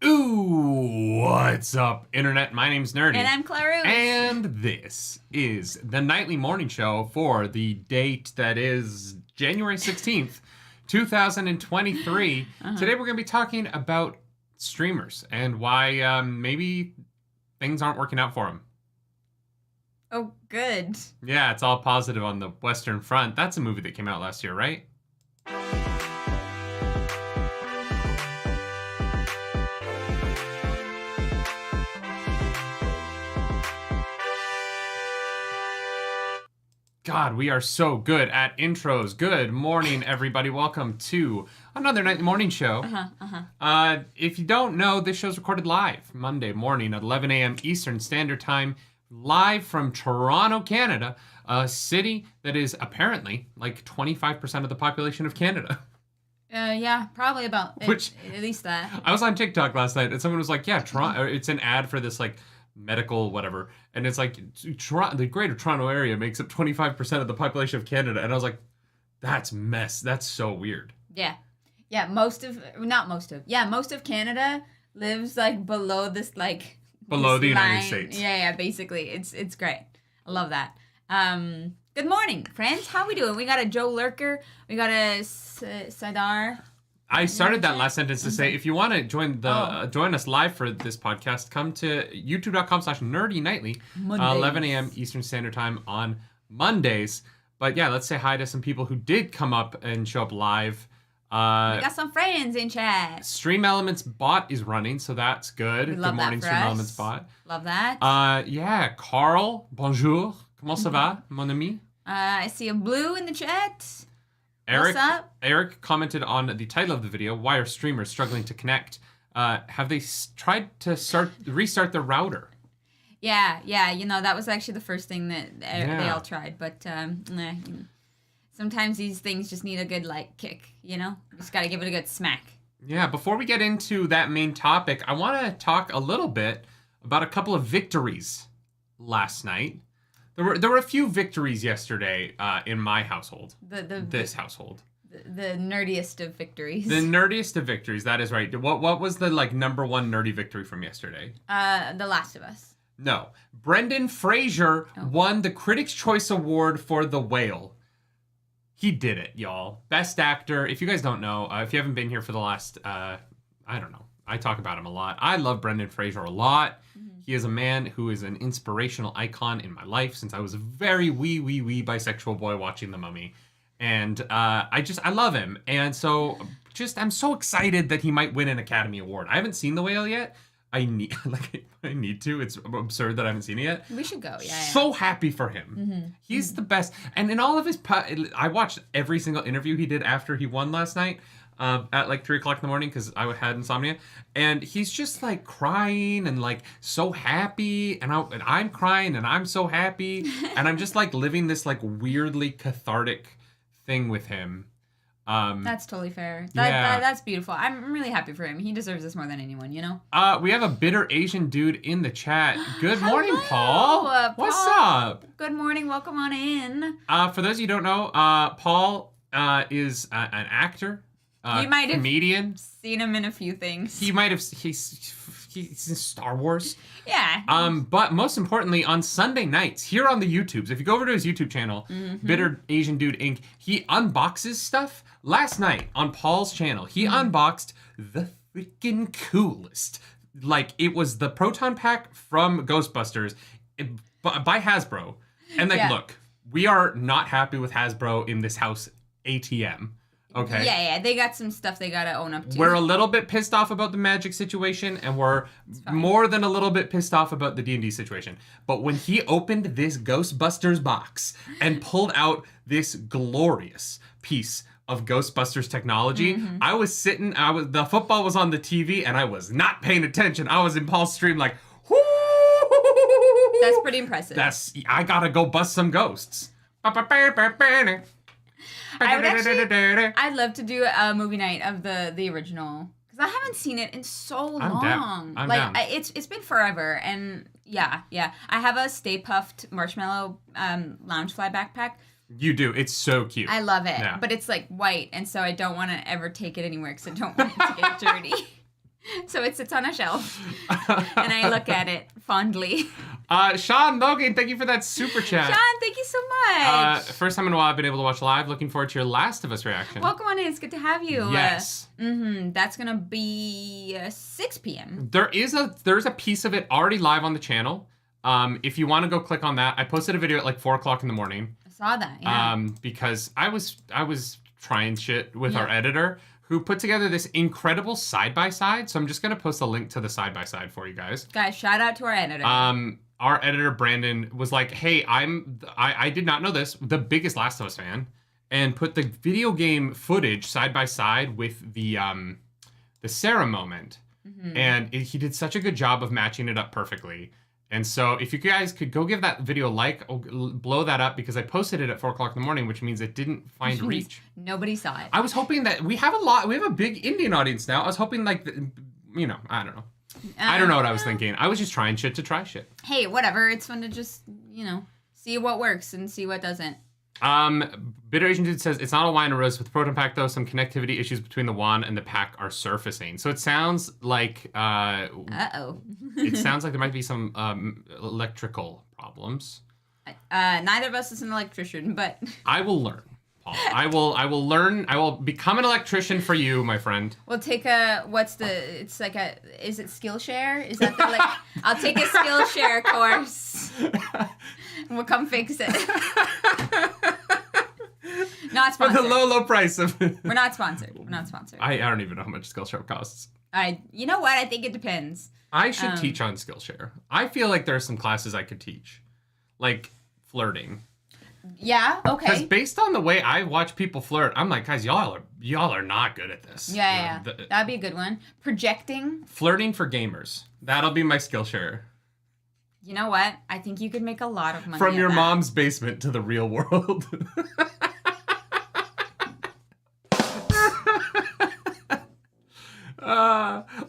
Ooh, what's up, Internet? My name's Nerdy. And I'm Clarus. And this is the nightly morning show for the date that is January 16th, 2023. Today we're going to be talking about streamers and why maybe things aren't working out for them. Oh, good. Yeah, it's all positive on the Western Front. That's a movie that came out last year, right? God, we are so good at intros. Good morning, everybody. Welcome to another nightly morning show. If you don't know, this show's recorded live Monday morning at 11 a.m. Eastern Standard Time, live from Toronto, Canada, a city that is apparently like 25% of the population of Canada. Yeah, probably about at least that. I was on TikTok last night and someone was like, yeah, Toronto, it's an ad for this like medical whatever, and it's like the greater Toronto area makes up 25% of the population of Canada, and I was like, that's so weird. Most of Canada lives like below this like below this the United line. States. Yeah, basically it's great. I love that. Good morning, friends. How we doing? We got a Joe Lurker, we got a Sadar. I started that last sentence to say, if you want to join us live for this podcast, come to youtube.com/nerdynightly, 11 a.m. Eastern Standard Time on Mondays. But yeah, let's say hi to some people who did come up and show up live. We got some friends in chat. Stream Elements bot is running, so that's good. Good morning, Stream Elements bot. Love that. Yeah, Carl, bonjour. Comment ça va, mon ami? I see a blue in the chat. Eric, What's up? Eric commented on the title of the video, why are streamers struggling to connect? Have they tried to restart the router? Yeah, that was actually the first thing that they all tried. But sometimes these things just need a good, kick, You just got to give it a good smack. Yeah, before we get into that main topic, I want to talk a little bit about a couple of victories last night. There were a few victories yesterday in my household. This household. The nerdiest of victories. The nerdiest of victories, that is right. What was the number one nerdy victory from yesterday? The Last of Us. No. Brendan Fraser won the Critics' Choice Award for The Whale. He did it, y'all. Best actor. If you guys don't know, if you haven't been here for the last, I don't know. I talk about him a lot. I love Brendan Fraser a lot. He is a man who is an inspirational icon in my life since I was a very wee bisexual boy watching The Mummy. And I love him. And so I'm so excited that he might win an Academy Award. I haven't seen The Whale yet. I need to. It's absurd that I haven't seen it yet. We should go, yeah. So happy for him. He's the best. And in all of his... I watched every single interview he did after he won last night. At 3 o'clock in the morning because I had insomnia, and he's just crying and so happy, and I'm crying and I'm so happy, and I'm just living this weirdly cathartic thing with him. That's totally fair. That's beautiful. I'm really happy for him. He deserves this more than anyone, We have a bitter Asian dude in the chat. Good morning, Paul. What's up? Good morning. Welcome on in. For those of you who don't know, Paul is an actor. You might have comedian. Seen him in a few things. He might have. He's in Star Wars. Yeah. But most importantly, on Sunday nights here on the YouTubes, if you go over to his YouTube channel, Bitter Asian Dude Inc., he unboxes stuff. Last night on Paul's channel, he unboxed the freaking coolest. It was the Proton Pack from Ghostbusters by Hasbro. And look, we are not happy with Hasbro in this house. ATM. Okay. Yeah, they got some stuff they gotta own up to. We're a little bit pissed off about the Magic situation, and we're more than a little bit pissed off about the D&D situation. But when he opened this Ghostbusters box and pulled out this glorious piece of Ghostbusters technology, I was sitting, the football was on the TV, and I was not paying attention. I was in Paul's stream whoo! That's pretty impressive. I gotta go bust some ghosts. I'd love to do a movie night of the original because I haven't seen it in so long. I'm down. It's been forever, and yeah. I have a Stay Puffed Marshmallow Loungefly backpack. You do. It's so cute. I love it, but it's white, and so I don't want to ever take it anywhere because I don't want it to get dirty. So it sits on a shelf, and I look at it fondly. Sean Logan, thank you for that super chat. Sean, thank you so much. First time in a while I've been able to watch live. Looking forward to your Last of Us reaction. Welcome on in. It's good to have you. Yes. That's gonna be 6 p.m. There's a piece of it already live on the channel. If you want to go click on that, I posted a video at like 4 o'clock in the morning. I saw that. Yeah. Because I was trying shit with our editor, who put together this incredible side-by-side. So I'm just going to post a link to the side-by-side for you guys. Guys, shout out to our editor. Our editor, Brandon, was like, hey, I did not know this, the biggest Last of Us fan, and put the video game footage side-by-side with the Sarah moment. And he did such a good job of matching it up perfectly. And so if you guys could go give that video a like, blow that up, because I posted it at 4 o'clock in the morning, which means it didn't find reach. Nobody saw it. I was hoping that we have a big Indian audience now. I was hoping I don't know. I don't know what I was thinking. I was just trying shit to try shit. Hey, whatever. It's fun to just, see what works and see what doesn't. Bitter Asian Dude says, it's not a wine and rose with the Proton Pack, though. Some connectivity issues between the wand and the pack are surfacing. So it sounds like... it sounds like there might be some electrical problems. Neither of us is an electrician, but... I will learn, Paul. I will learn. I will become an electrician for you, my friend. We'll take is it Skillshare? Is that I'll take a Skillshare course. We'll come fix it. Not sponsored. For the low price of... We're not sponsored. I don't even know how much Skillshare costs. You know what? I think it depends. I should teach on Skillshare. I feel like there are some classes I could teach. Like flirting. Yeah, okay. Because based on the way I watch people flirt, I'm like, guys, y'all are not good at this. Yeah. That'd be a good one. Projecting. Flirting for gamers. That'll be my Skillshare. You know what? I think you could make a lot of money from your mom's basement to the real world.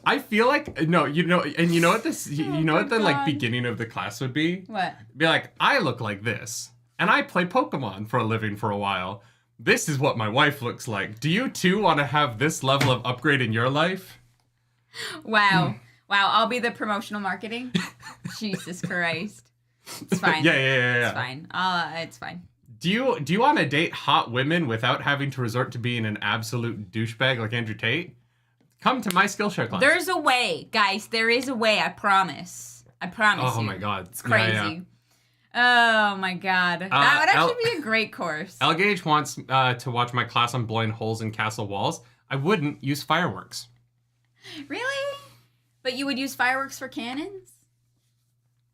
I feel like and you know what the like beginning of the class would be? What? Be like, I look like this, and I play Pokemon for a living for a while. This is what my wife looks like. Do you too want to have this level of upgrade in your life? Wow. Wow, I'll be the promotional marketing. Jesus Christ. It's fine. Yeah. It's fine. It's fine. Do you want to date hot women without having to resort to being an absolute douchebag like Andrew Tate? Come to my Skillshare class. There's a way, guys. There is a way. I promise. Oh my God. It's crazy. Yeah. Oh my God. That would actually be a great course. L Gage wants to watch my class on blowing holes in castle walls. I wouldn't use fireworks. Really? But you would use fireworks for cannons?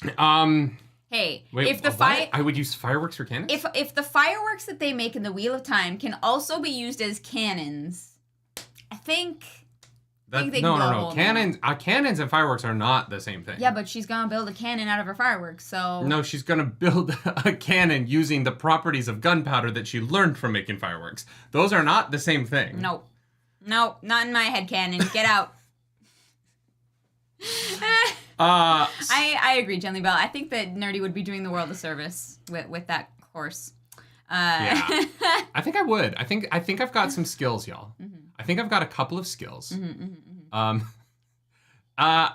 Hey, wait, if the I would use fireworks for cannons? If the fireworks that they make in the Wheel of Time can also be used as cannons, I think they can No. Cannons and fireworks are not the same thing. Yeah, but she's gonna build a cannon out of her fireworks, so... No, she's gonna build a cannon using the properties of gunpowder that she learned from making fireworks. Those are not the same thing. No, not in my head cannon. Get out. I agree, Gently Bell. I think that Nerdy would be doing the world a service with that course. Yeah, I think I would. I think I've got some skills, y'all. Mm-hmm. I think I've got a couple of skills.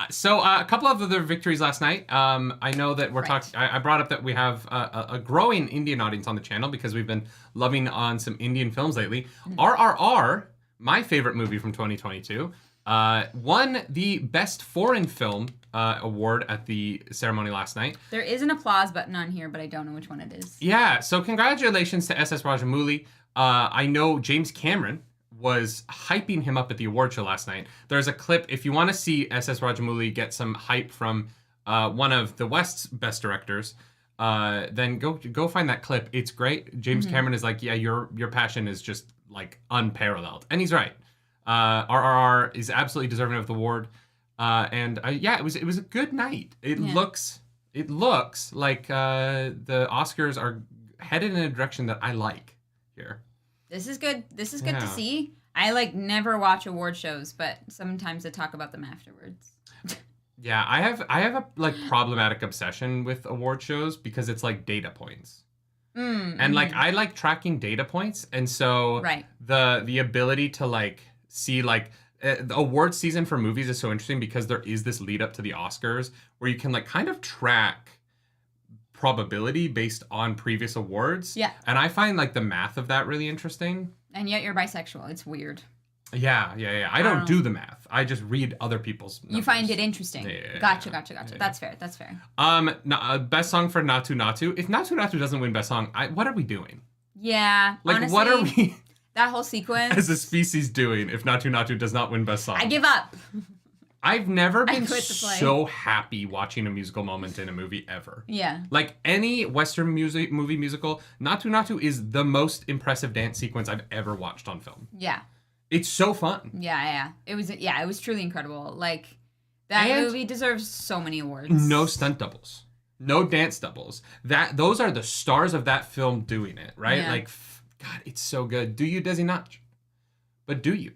So a couple of other victories last night. I know that we're talking. I brought up that we have a growing Indian audience on the channel because we've been loving on some Indian films lately. RRR, my favorite movie from 2022. Won the Best Foreign Film award at the ceremony last night. There is an applause button on here, but I don't know which one it is. Yeah, so congratulations to S.S. Rajamouli. I know James Cameron was hyping him up at the award show last night. There's a clip, if you want to see S.S. Rajamouli get some hype from one of the West's best directors, then go find that clip. It's great. James Cameron is like, yeah, your passion is just like unparalleled. And he's right. RRR is absolutely deserving of the award, it was a good night. It looks like the Oscars are headed in a direction that I like here. This is good. This is good to see. I never watch award shows, but sometimes I talk about them afterwards. Yeah, I have a problematic obsession with award shows because it's like data points. And I like tracking data points, and so the ability to see the award season for movies is so interesting because there is this lead up to the Oscars where you can like kind of track probability based on previous awards. Yeah. And I find like the math of that really interesting. And yet you're bisexual. It's weird. Yeah. I don't do the math. I just read other people's numbers. You find it interesting. Yeah. Gotcha. That's fair. Best song for Natu Natu. If Natu Natu doesn't win best song, what are we doing? Yeah. Like, honestly, what are we that whole sequence as a species doing if Natu Natu does not win best song? I give up. I've never been quit the play. so happy watching a musical moment in a movie ever. Yeah. Like any Western movie musical, Natu Natu is the most impressive dance sequence I've ever watched on film. Yeah. It's so fun. Yeah. It was truly incredible. Like that movie deserves so many awards. No stunt doubles. No dance doubles. Those are the stars of that film doing it, right? Yeah. Like God, it's so good. Do you, Desi Notch? But do you?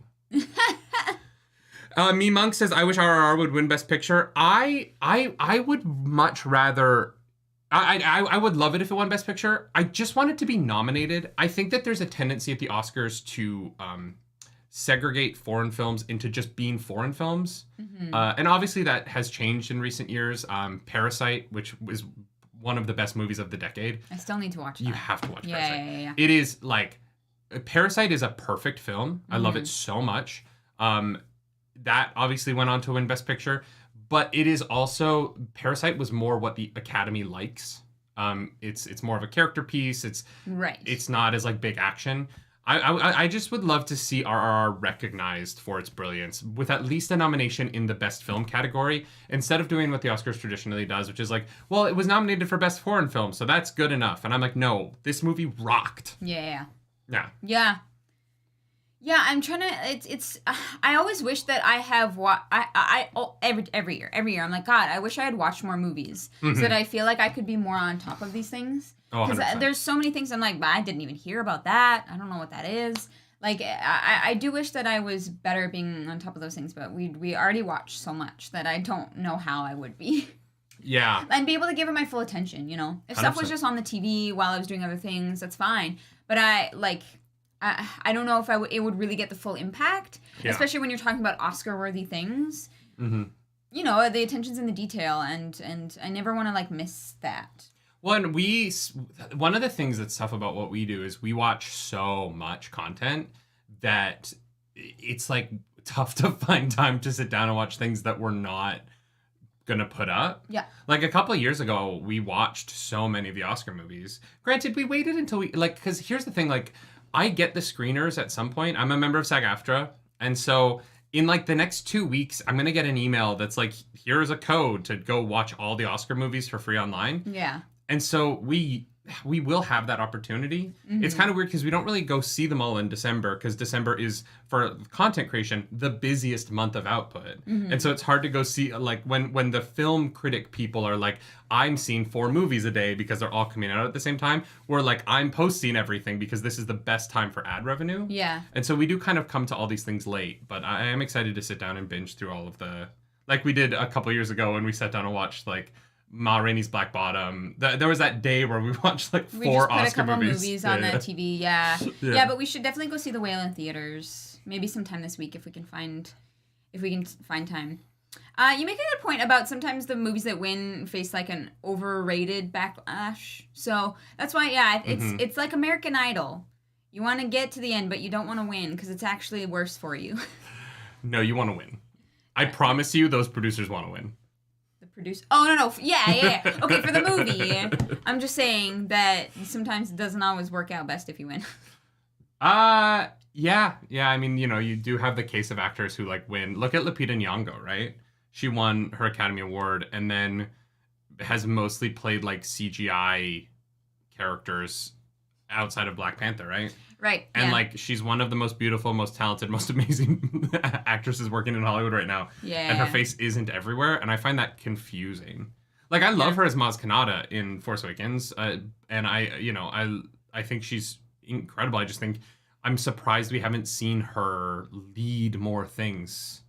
Me Monk says, I wish RRR would win Best Picture. I would much rather... I would love it if it won Best Picture. I just want it to be nominated. I think that there's a tendency at the Oscars to segregate foreign films into just being foreign films. Mm-hmm. And obviously that has changed in recent years. Parasite, which was one of the best movies of the decade. I still need to watch that. You have to watch Parasite. Yeah. It is like... Parasite is a perfect film. I love it so much. That obviously went on to win Best Picture, but it is also Parasite was more what the Academy likes. It's more of a character piece. It's not as like big action. I just would love to see RRR recognized for its brilliance with at least a nomination in the Best Film category instead of doing what the Oscars traditionally does, which is like, well, it was nominated for Best Foreign Film, so that's good enough. And I'm like, no, this movie rocked. Yeah. Yeah, I'm trying to. It's. I always wish that I have every year. I'm like, God, I wish I had watched more movies so that I feel like I could be more on top of these things. Because there's so many things I'm like, but I didn't even hear about that. I don't know what that is. Like, I do wish that I was better at being on top of those things, but we already watched so much that I don't know how I would be. Yeah. And be able to give it my full attention. You know, if 100%. Stuff was just on the TV while I was doing other things, that's fine. But I don't know if it would really get the full impact, especially when you're talking about Oscar-worthy things. Mm-hmm. You know, the attention's in the detail, and I never want to like miss that. Well, and one of the things that's tough about what we do is we watch so much content that it's like tough to find time to sit down and watch things that we're not gonna put up. Yeah. Like a couple of years ago, we watched so many of the Oscar movies. Granted, we waited until because here's the thing, like, I get the screeners at some point. I'm a member of SAG-AFTRA. And so in like the next 2 weeks, I'm going to get an email that's like, here's a code to go watch all the Oscar movies for free online. Yeah. And so we will have that opportunity. Mm-hmm. It's kind of weird because we don't really go see them all in December because December is, for content creation, the busiest month of output. Mm-hmm. And so it's hard to go see, like, when the film critic people are like, I'm seeing 4 movies a day because they're all coming out at the same time, we're like, I'm posting everything because this is the best time for ad revenue. Yeah. And so we do kind of come to all these things late, but I am excited to sit down and binge through all of the, like we did a couple years ago when we sat down and watched, like, Ma Rainey's Black Bottom. There was that day where we watched like 4 Oscar movies on the TV. Yeah, but we should definitely go see The Whale in theaters. Maybe sometime this week if we can find time. You make a good point about sometimes the movies that win face like an overrated backlash. So that's why, it's like American Idol. You want to get to the end, but you don't want to win because it's actually worse for you. No, you want to win. I promise you, those producers want to win. No. Yeah. Okay, for the movie, I'm just saying that sometimes it doesn't always work out best if you win. Yeah. I mean, you know, you do have the case of actors who like win. Look at Lupita Nyong'o, right? She won her Academy Award and then has mostly played like CGI characters outside of Black Panther, right? Right. And like she's one of the most beautiful, most talented, most amazing actresses working in Hollywood right now. Yeah. And her face isn't everywhere, and I find that confusing. Like I love her as Maz Kanata in Force Awakens, and I think she's incredible. I just think I'm surprised we haven't seen her lead more things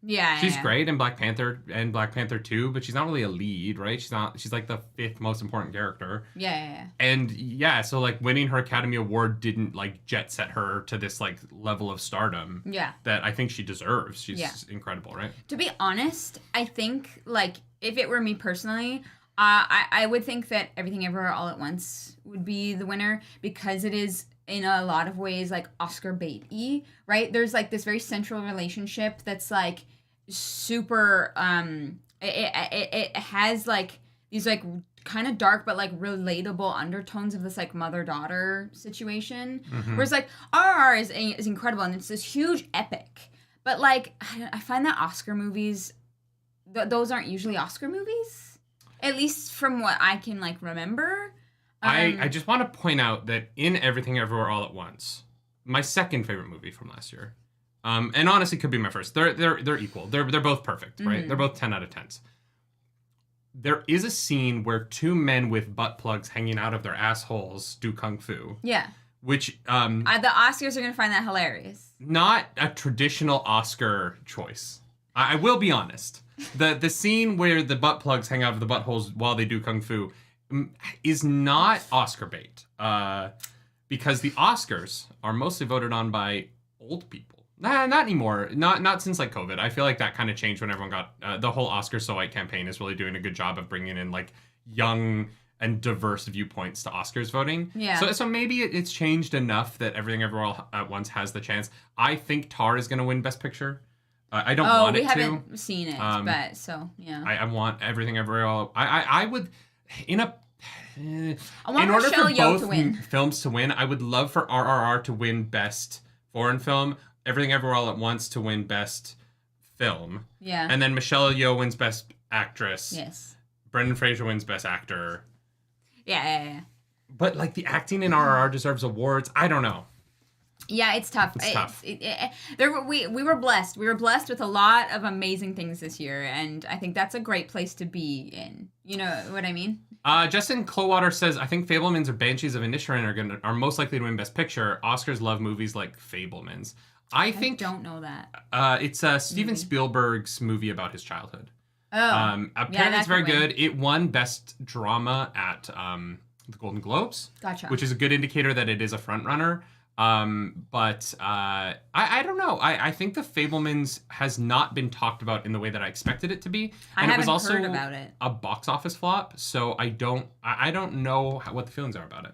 Yeah, she's great in Black Panther and Black Panther 2, but she's not really a lead, right? She's like the 5th most important character. Yeah. And so like winning her Academy Award didn't like jet set her to this like level of stardom. Yeah. That I think she deserves. She's incredible, right? To be honest, I think like if it were me personally, I would think that Everything Everywhere All at Once would be the winner because it is in a lot of ways like Oscar bait-y, right? There's like this very central relationship that's like super it has like these like kind of dark but like relatable undertones of this like mother-daughter situation. Whereas like RRR is incredible and it's this huge epic. But like I find that Oscar movies those aren't usually Oscar movies. At least from what I can like remember. I just want to point out that in Everything Everywhere All at Once, my second favorite movie from last year, and honestly could be my first. They're equal. They're both perfect, right? They're both 10 out of 10s. There is a scene where 2 men with butt plugs hanging out of their assholes do kung fu. Yeah. Which the Oscars are gonna find that hilarious. Not a traditional Oscar choice. I will be honest. The scene where the butt plugs hang out of the buttholes while they do kung fu is not Oscar bait. Because the Oscars are mostly voted on by old people. Nah, not anymore. Not since like COVID. I feel like that kind of changed when everyone got the whole Oscar So White campaign is really doing a good job of bringing in like young and diverse viewpoints to Oscars voting. Yeah. So maybe it's changed enough that Everything Everywhere All at Once has the chance. I think Tar is going to win Best Picture. I don't want it to. We haven't seen it, but so yeah. I want Everything Everywhere All. I would in a. I want in order Michelle for Yeoh both to win. films to win, I would love for RRR to win Best Foreign Film, Everything Everywhere All at Once to win Best Film. Yeah. And then Michelle Yeoh wins Best Actress. Yes. Brendan Fraser wins Best Actor. Yeah. But like the acting in RRR deserves awards. I don't know. Yeah, it's tough. It's tough. We were blessed. We were blessed with a lot of amazing things this year, and I think that's a great place to be in. You know what I mean? Justin Clowater says, I think Fablemans or Banshees of Inisherin are most likely to win Best Picture. Oscars love movies like Fablemans. I don't know that. It's Steven Spielberg's movie about his childhood. Oh. Apparently it's very good. It won Best Drama at the Golden Globes. Gotcha. Which is a good indicator that it is a front runner. But I don't know. I think the Fablemans has not been talked about in the way that I expected it to be. And it was also heard about it. A box office flop, so I don't know what the feelings are about it.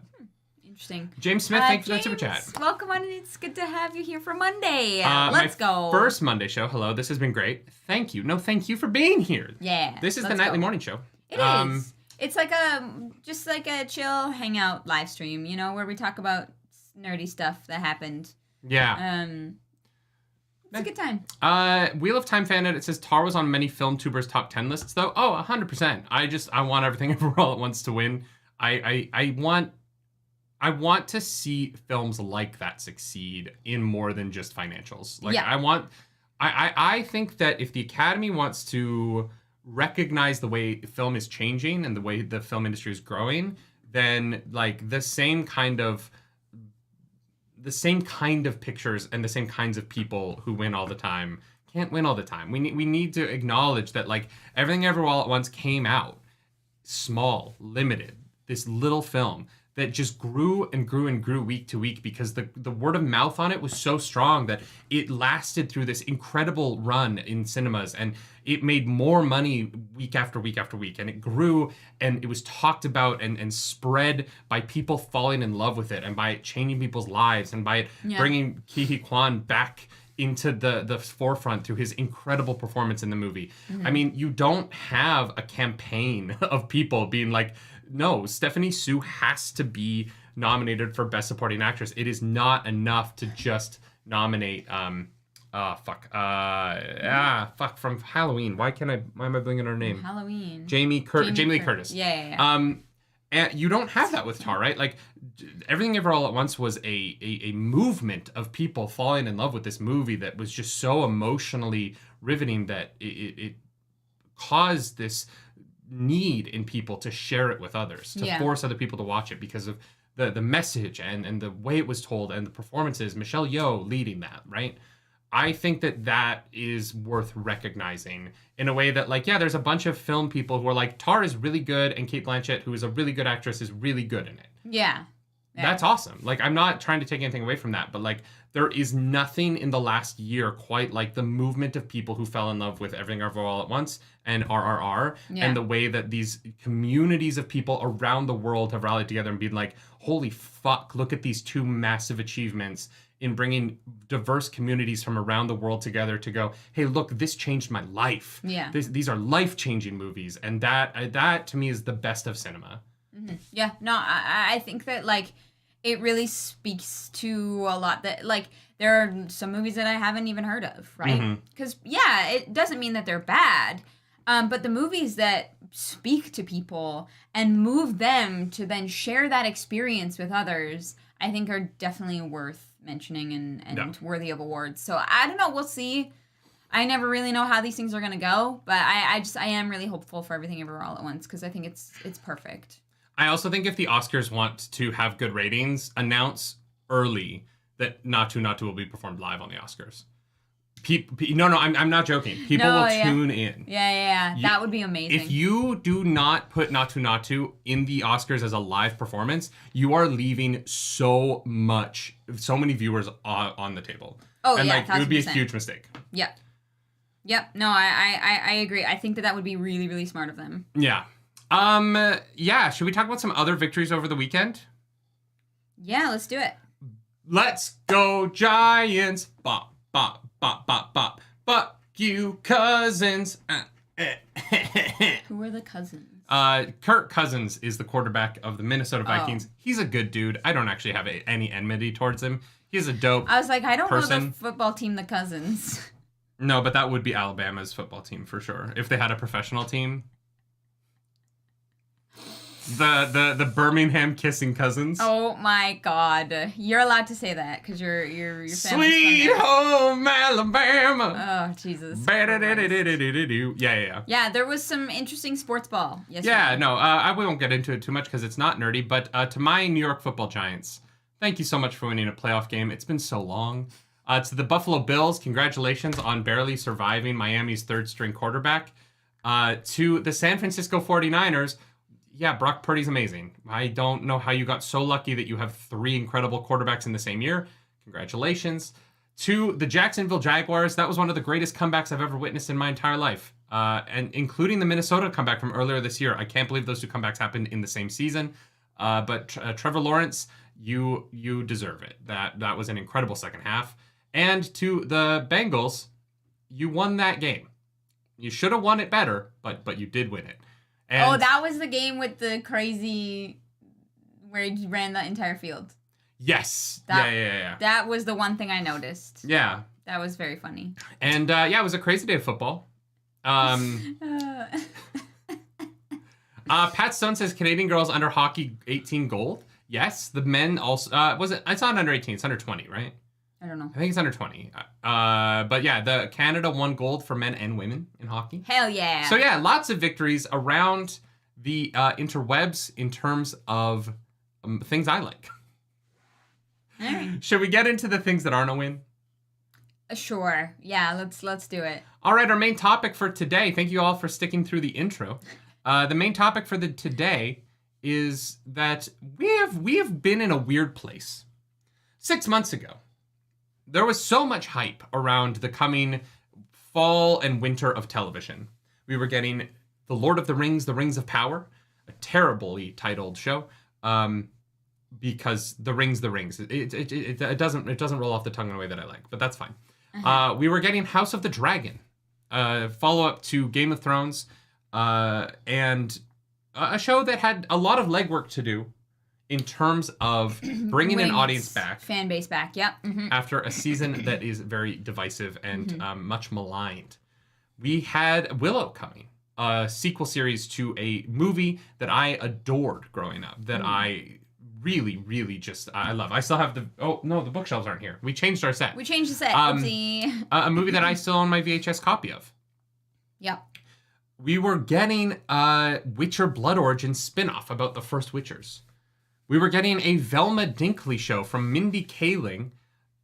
Interesting. James Smith, thanks for that super chat. Welcome on. It's good to have you here for Monday. Let's go. First Monday show. Hello, this has been great. Thank you. No, thank you for being here. Yeah. This is the nightly morning show. It is. It's like just like a chill hangout live stream, you know, where we talk about nerdy stuff that happened. Yeah. It's a good time. Wheel of Time fan edit says Tar was on many film tubers top 10 lists though. Oh, 100%. I want Everything Everywhere All at Once to win. I want to see films like that succeed in more than just financials. Like I think that if the Academy wants to recognize the way film is changing and the way the film industry is growing, then like the same kind of pictures and the same kinds of people who win all the time can't win all the time. We need to acknowledge that like Everything Everywhere All at Once came out small, limited, this little film that just grew and grew and grew week to week because the word of mouth on it was so strong that it lasted through this incredible run in cinemas and it made more money week after week after week and it grew and it was talked about and spread by people falling in love with it and by it changing people's lives and by it bringing Ke Huy Quan back into the forefront through his incredible performance in the movie. Mm-hmm. I mean, you don't have a campaign of people being like, no, Stephanie Sue has to be nominated for Best Supporting Actress. It is not enough to just nominate from Halloween. Why am I blanking on her name? Halloween. Jamie Lee Curtis. Yeah. And you don't have that with Tar, right? Like Everything Everywhere All at Once was a movement of people falling in love with this movie that was just so emotionally riveting that it caused this need in people to share it with others, to force other people to watch it because of the message and the way it was told and the performances. Michelle Yeoh leading that, right? I think that is worth recognizing in a way that, like, yeah, there's a bunch of film people who are like, Tar is really good, and Cate Blanchett, who is a really good actress, is really good in it. Yeah. That's awesome. Like, I'm not trying to take anything away from that, but, like, there is nothing in the last year quite like the movement of people who fell in love with Everything Everywhere All at Once and RRR, and the way that these communities of people around the world have rallied together and been like, holy fuck, look at these two massive achievements in bringing diverse communities from around the world together to go, hey, look, this changed my life. Yeah. These are life-changing movies, and that to me is the best of cinema. Mm-hmm. Yeah, no, I think that, like, it really speaks to a lot that, like, there are some movies that I haven't even heard of, right? Because, yeah, it doesn't mean that they're bad, but the movies that speak to people and move them to then share that experience with others, I think are definitely worth mentioning and worthy of awards. So, I don't know, we'll see. I never really know how these things are going to go, but I am really hopeful for Everything Everywhere All at Once, because I think it's perfect. I also think if the Oscars want to have good ratings, announce early that Natu will be performed live on the Oscars. I'm not joking. People will tune in. Yeah. That would be amazing. If you do not put Natu in the Oscars as a live performance, you are leaving so many viewers on the table. Oh, and, yeah, like, it would be a huge mistake. Yep. No, I agree. I think that would be really, really smart of them. Yeah. Should we talk about some other victories over the weekend? Yeah, let's do it. Let's go, Giants. Bop, bop, bop, bop, bop. Fuck you, Cousins. Who are the Cousins? Kirk Cousins is the quarterback of the Minnesota Vikings. He's a good dude. I don't actually have any enmity towards him. He's a dope I was like, I don't person. know the football team, the Cousins. No, but that would be Alabama's football team for sure. If they had a professional team. The Birmingham Kissing Cousins. Oh my God, you're allowed to say that because your family's Sweet home Alabama. Oh Jesus. Yeah. Yeah, there was some interesting sports ball yesterday. Yeah, no, I won't get into it too much because it's not nerdy. But to my New York Football Giants, thank you so much for winning a playoff game. It's been so long. To the Buffalo Bills, congratulations on barely surviving Miami's third-string quarterback. To the San Francisco 49ers. Yeah, Brock Purdy's amazing. I don't know how you got so lucky that you have 3 incredible quarterbacks in the same year. Congratulations. To the Jacksonville Jaguars, that was one of the greatest comebacks I've ever witnessed in my entire life. And including the Minnesota comeback from earlier this year. I can't believe those 2 comebacks happened in the same season. But Trevor Lawrence, you deserve it. That was an incredible second half. And to the Bengals, you won that game. You should have won it better, but you did win it. And that was the game with the crazy where he ran the entire field. Yes. Yeah. That was the one thing I noticed. Yeah. That was very funny. And it was a crazy day of football. Pat Stone says Canadian girls under hockey 18 gold. Yes, the men also it's not under 18, it's under 20, right? I don't know. I think it's under 20. But yeah, the Canada won gold for men and women in hockey. Hell yeah. So yeah, lots of victories around the interwebs in terms of things I like. All right. Should we get into the things that aren't a win? Sure. Yeah, let's do it. All right, our main topic for today. Thank you all for sticking through the intro. The main topic for today is that we have been in a weird place. 6 months ago, there was so much hype around the coming fall and winter of television. We were getting The Lord of the Rings, The Rings of Power, a terribly titled show, because the rings. It doesn't roll off the tongue in a way that I like, but that's fine. Uh-huh. We were getting House of the Dragon, follow-up to Game of Thrones, and a show that had a lot of legwork to do in terms of bringing an audience back. Fan base back, yep. Mm-hmm. After a season that is very divisive and much maligned. We had Willow coming, a sequel series to a movie that I adored growing up, that I really, really just, I love. I still have the bookshelves aren't here. We changed our set. Oopsie. A movie that I still own my VHS copy of. Yep. We were getting a Witcher Blood Origin spin-off about the first Witchers. We were getting a Velma Dinkley show from Mindy Kaling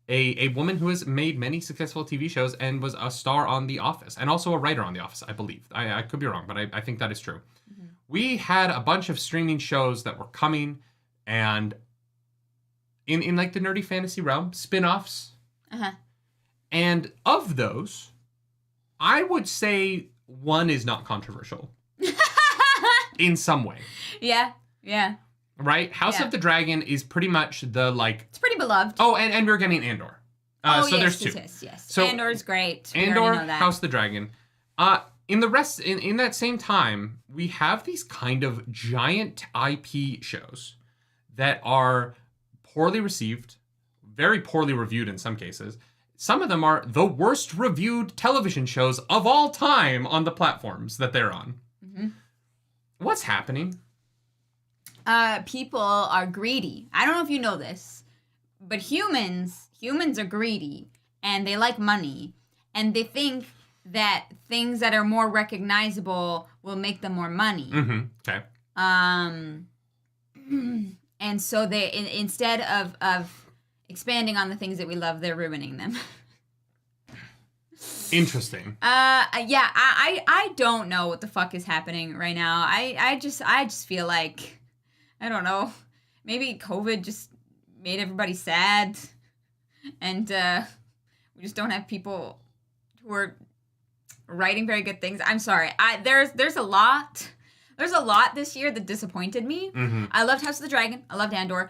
a woman who has made many successful TV shows and was a star on The Office and also a writer on The Office, I believe. I could be wrong, but I think that is true. Mm-hmm. We had a bunch of streaming shows that were coming and in like the nerdy fantasy realm, spin-offs. Uh-huh. And of those, I would say one is not controversial. In some way. Yeah. Right? House of the Dragon is pretty much the like... It's pretty beloved. Oh, and we're getting Andor. So there's two. Yes. So Andor's great. Andor, House of the Dragon. In that same time, we have these kind of giant IP shows that are poorly received, very poorly reviewed in some cases. Some of them are the worst reviewed television shows of all time on the platforms that they're on. Mm-hmm. What's happening? People are greedy. I don't know if you know this, but humans are greedy and they like money and they think that things that are more recognizable will make them more money. Mm-hmm. Okay. And so they instead of expanding on the things that we love, they're ruining them. Interesting. Yeah, I don't know what the fuck is happening right now. I just feel like, I don't know, maybe COVID just made everybody sad, and we just don't have people who are writing very good things. I'm sorry. There's a lot this year that disappointed me. Mm-hmm. I loved House of the Dragon. I loved Andor.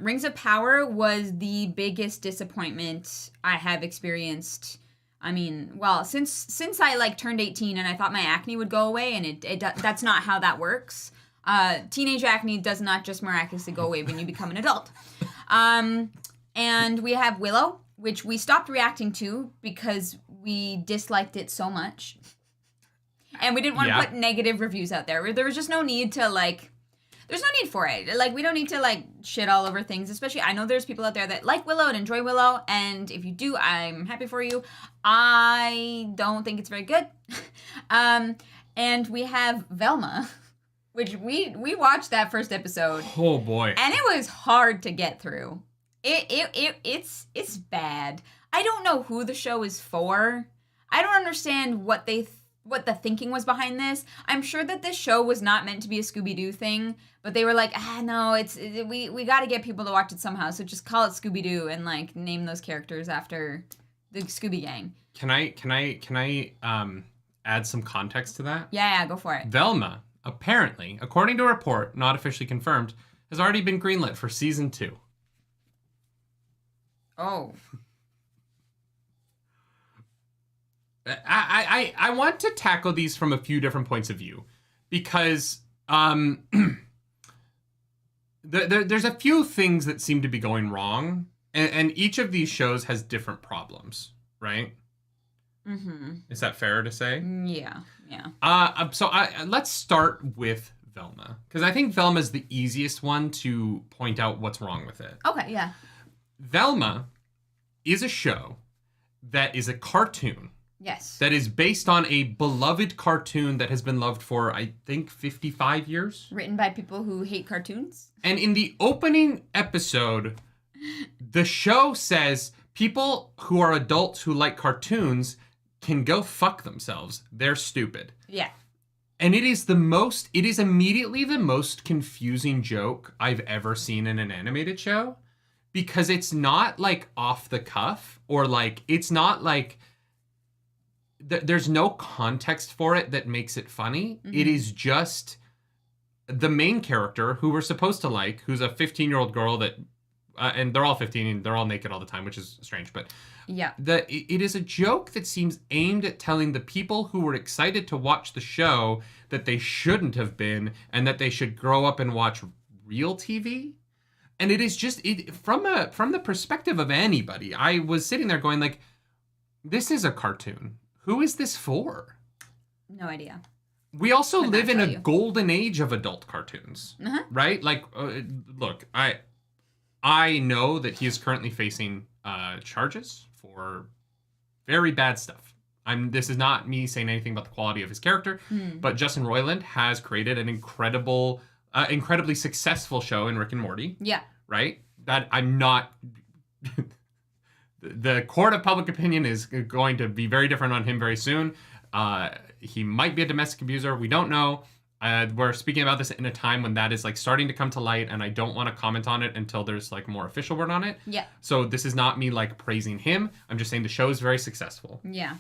Rings of Power was the biggest disappointment I have experienced. I mean, well, since I like turned 18 and I thought my acne would go away, and that's not how that works. Teenage acne does not just miraculously go away when you become an adult. And we have Willow, which we stopped reacting to because we disliked it so much. And we didn't want to put negative reviews out there. There was just no need to, like... There's no need for it. Like, we don't need to, like, shit all over things. Especially, I know there's people out there that like Willow and enjoy Willow. And if you do, I'm happy for you. I don't think it's very good. And we have Velma, which we watched that first episode. Oh, boy. And it was hard to get through. It's bad. I don't know who the show is for. I don't understand what the thinking was behind this. I'm sure that this show was not meant to be a Scooby-Doo thing, but they were like, no, we got to get people to watch it somehow, so just call it Scooby-Doo and like name those characters after the Scooby Gang. Can I add some context to that? Yeah, go for it. Velma, apparently, according to a report, not officially confirmed, has already been greenlit for season 2. Oh. I want to tackle these from a few different points of view because there's a few things that seem to be going wrong, and each of these shows has different problems, right? Mm-hmm. Is that fair to say? Yeah. So let's start with Velma, because I think Velma is the easiest one to point out what's wrong with it. Okay, yeah. Velma is a show that is a cartoon. Yes. That is based on a beloved cartoon that has been loved for, I think, 55 years. Written by people who hate cartoons. And in the opening episode, the show says people who are adults who like cartoons can go fuck themselves. They're stupid. Yeah. And it is immediately the most confusing joke I've ever seen in an animated show. Because it's not like off the cuff, or like, it's not like... There's no context for it that makes it funny. Mm-hmm. It is just the main character who we're supposed to like, who's a 15-year-old girl that, and they're all 15 and they're all naked all the time, which is strange. But yeah, it is a joke that seems aimed at telling the people who were excited to watch the show that they shouldn't have been, and that they should grow up and watch real TV. And it is just from the perspective of anybody. I was sitting there going like, this is a cartoon. Who is this for? No idea. We also live in a golden age of adult cartoons, right? Like, look, I know that he is currently facing charges for very bad stuff. This is not me saying anything about the quality of his character, but Justin Roiland has created an incredibly successful show in Rick and Morty. Yeah. Right? That I'm not... the court of public opinion is going to be very different on him very soon. He might be a domestic abuser. We don't know. We're speaking about this in a time when that is like starting to come to light, and I don't want to comment on it until there's like more official word on it. Yeah. So this is not me like praising him. I'm just saying the show is very successful. Yeah.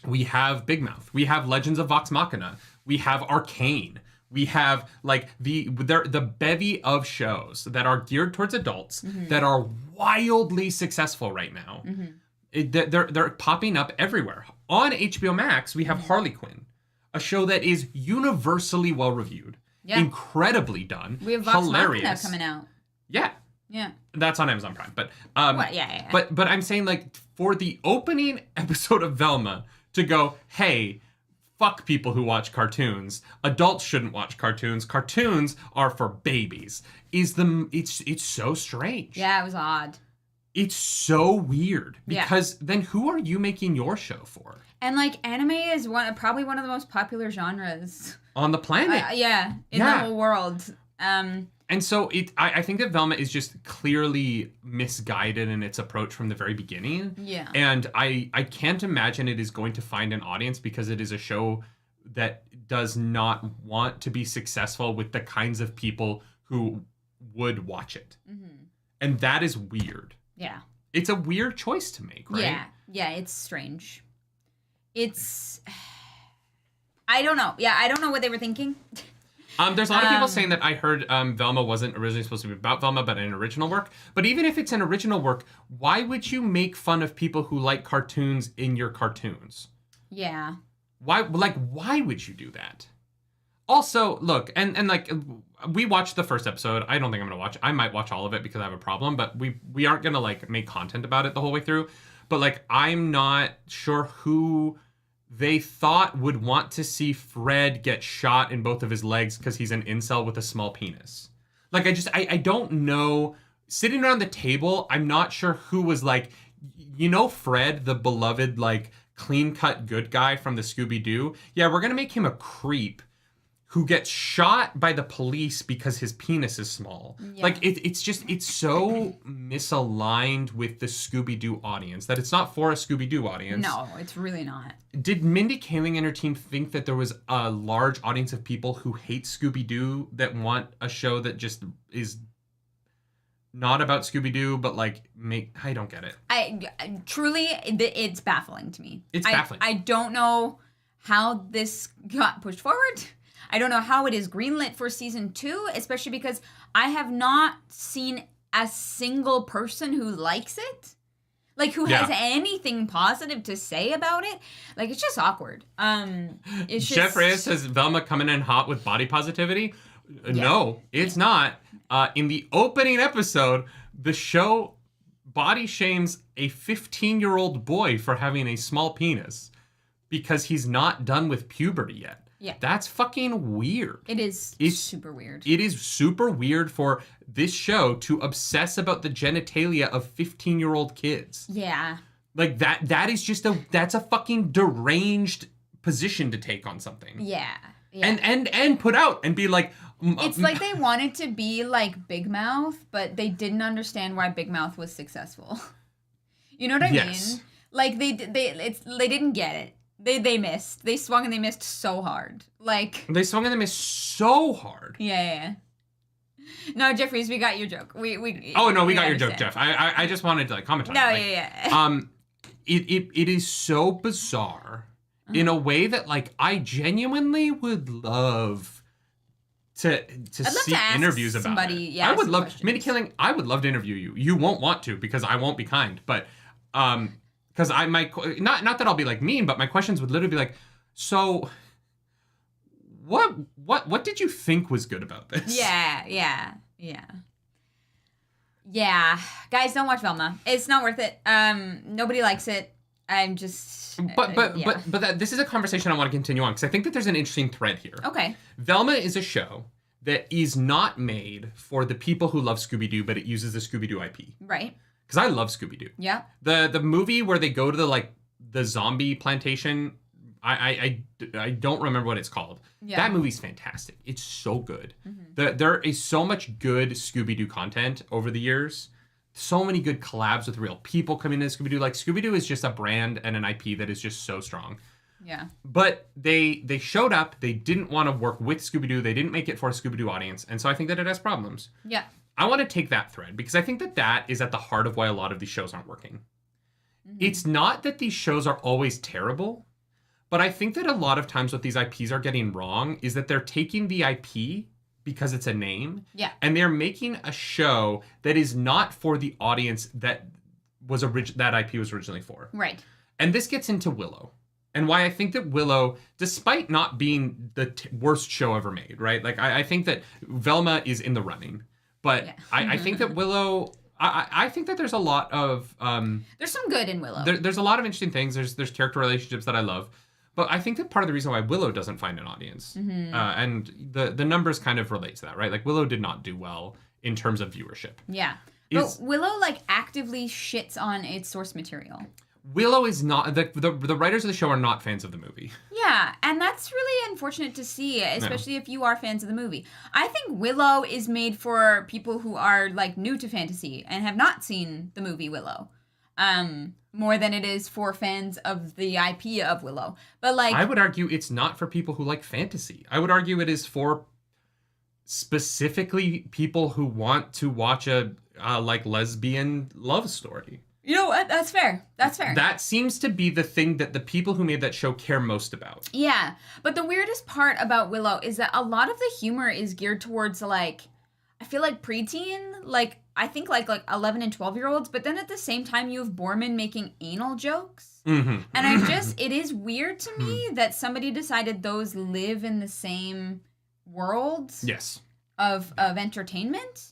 We have Big Mouth. We have Legends of Vox Machina. We have Arcane. We have like the bevy of shows that are geared towards adults that are wildly successful right now. They're popping up everywhere. On HBO Max, we have Harley Quinn, a show that is universally well reviewed, incredibly done, we have Vox hilarious. Machina coming out. Yeah, that's on Amazon Prime. But yeah. But I'm saying like for the opening episode of Velma to go, hey, fuck people who watch cartoons. Adults shouldn't watch cartoons. Cartoons are for babies. It's so strange. Yeah, it was odd. It's so weird because then who are you making your show for? And like anime is probably one of the most popular genres on the planet. In the whole world. And so I think that Velma is just clearly misguided in its approach from the very beginning. Yeah. And I can't imagine it is going to find an audience because it is a show that does not want to be successful with the kinds of people who would watch it. And that is weird. Yeah. It's a weird choice to make, right? Yeah, it's strange. I don't know. Yeah, I don't know what they were thinking. There's a lot of people saying that I heard Velma wasn't originally supposed to be about Velma, but an original work. But even if it's an original work, why would you make fun of people who like cartoons in your cartoons? Yeah. Why would you do that? Also, look, and like, we watched the first episode. I don't think I'm going to watch. I might watch all of it because I have a problem, but we aren't going to, like, make content about it the whole way through. But, like, I'm not sure who they thought would want to see Fred get shot in both of his legs because he's an incel with a small penis. Like, I don't know. Sitting around the table, I'm not sure who was like, Fred, the beloved, like, clean-cut good guy from the Scooby-Doo? Yeah, we're going to make him a creep who gets shot by the police because his penis is small. Yeah. Like, it's so misaligned with the Scooby-Doo audience that it's not for a Scooby-Doo audience. No, it's really not. Did Mindy Kaling and her team think that there was a large audience of people who hate Scooby-Doo that want a show that just is not about Scooby-Doo, but, like, I don't get it. It's baffling to me. It's baffling. I don't know how this got pushed forward. I don't know how it is greenlit for season 2, especially because I have not seen a single person who likes it. Like, who has anything positive to say about it. Like, it's just awkward. Jeff Reyes says Velma coming in hot with body positivity. Yeah. No, it's not. In the opening episode, the show body shames a 15-year-old boy for having a small penis because he's not done with puberty yet. Yeah. That's fucking weird. It's super weird. It is super weird for this show to obsess about the genitalia of 15-year-old kids. Yeah. Like, that is just that's a fucking deranged position to take on something. Yeah. And put out and be like... It's like they wanted to be like Big Mouth, but they didn't understand why Big Mouth was successful. You know what I mean? Like, they didn't get it. They missed. They swung and they missed so hard. Like... They swung and they missed so hard. Yeah. No, Jeffries, we got your joke. We got your joke, Jeff. I just wanted to, like, comment on it. No, yeah. It is so bizarre in a way that, like, I genuinely would love to see interviews about it. Yeah, I would love... Mindy Kaling, I would love to interview you. You won't want to because I won't be kind. But... Because I might, not that I'll be like mean, but my questions would literally be like, so what did you think was good about this? Yeah. Guys, don't watch Velma. It's not worth it. Nobody likes it. I'm just. But this is a conversation I want to continue on because I think that there's an interesting thread here. Okay. Velma is a show that is not made for the people who love Scooby-Doo, but it uses the Scooby-Doo IP. Right. Because I love Scooby-Doo. Yeah. The movie where they go to the zombie plantation, I don't remember what it's called. Yeah. That movie's fantastic. It's so good. Mm-hmm. There is so much good Scooby-Doo content over the years so many good collabs with real people coming into Scooby-Doo. Like, Scooby-Doo is just a brand and an IP that is just so strong. Yeah. But they showed up. They didn't want to work with Scooby-Doo. They didn't make it for a Scooby-Doo audience. And so I think that it has problems. Yeah. I want to take that thread because I think that that is at the heart of why a lot of these shows aren't working. Mm-hmm. It's not that these shows are always terrible, but I think that a lot of times what these IPs are getting wrong is that they're taking the IP because it's a name. Yeah. And they're making a show that is not for the audience that that IP was originally for. Right. And this gets into Willow. And why I think that Willow, despite not being the worst show ever made, right? Like, I think that Velma is in the running. But yeah. I think that Willow... I think that there's a lot of... there's some good in Willow. There's a lot of interesting things. There's character relationships that I love. But I think that part of the reason why Willow doesn't find an audience, and the numbers kind of relate to that, right? Like, Willow did not do well in terms of viewership. Yeah. But Willow, like, actively shits on its source material. Willow is not... The writers of the show are not fans of the movie. Yeah, and that's really unfortunate to see, especially if you are fans of the movie. I think Willow is made for people who are, like, new to fantasy and have not seen the movie Willow. More than it is for fans of the IP of Willow. But, like... I would argue it's not for people who like fantasy. I would argue it is for specifically people who want to watch a, like, lesbian love story. You know what? That's fair. That's fair. That seems to be the thing that the people who made that show care most about. Yeah. But the weirdest part about Willow is that a lot of the humor is geared towards, like... I feel like preteen, like, I think like 11 and 12-year-olds, but then at the same time you have Borman making anal jokes. Mm-hmm. And it is weird to me that somebody decided those live in the same world yes. of entertainment.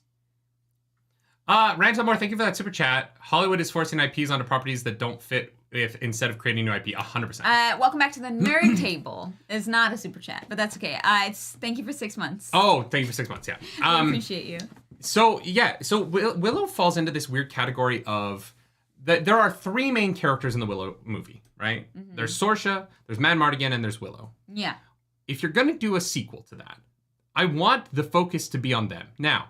Randall Moore, thank you for that super chat. Hollywood is forcing IPs onto properties that don't fit instead of creating new IP. 100%. Welcome back to the Nerd Table. It's not a super chat, but that's okay. Thank you for 6 months. Oh, thank you for 6 months, yeah. I appreciate you. So Willow falls into this weird category of... there are three main characters in the Willow movie, right? Mm-hmm. There's Sorsha, there's Madmartigan, and there's Willow. Yeah. If you're going to do a sequel to that, I want the focus to be on them. Now,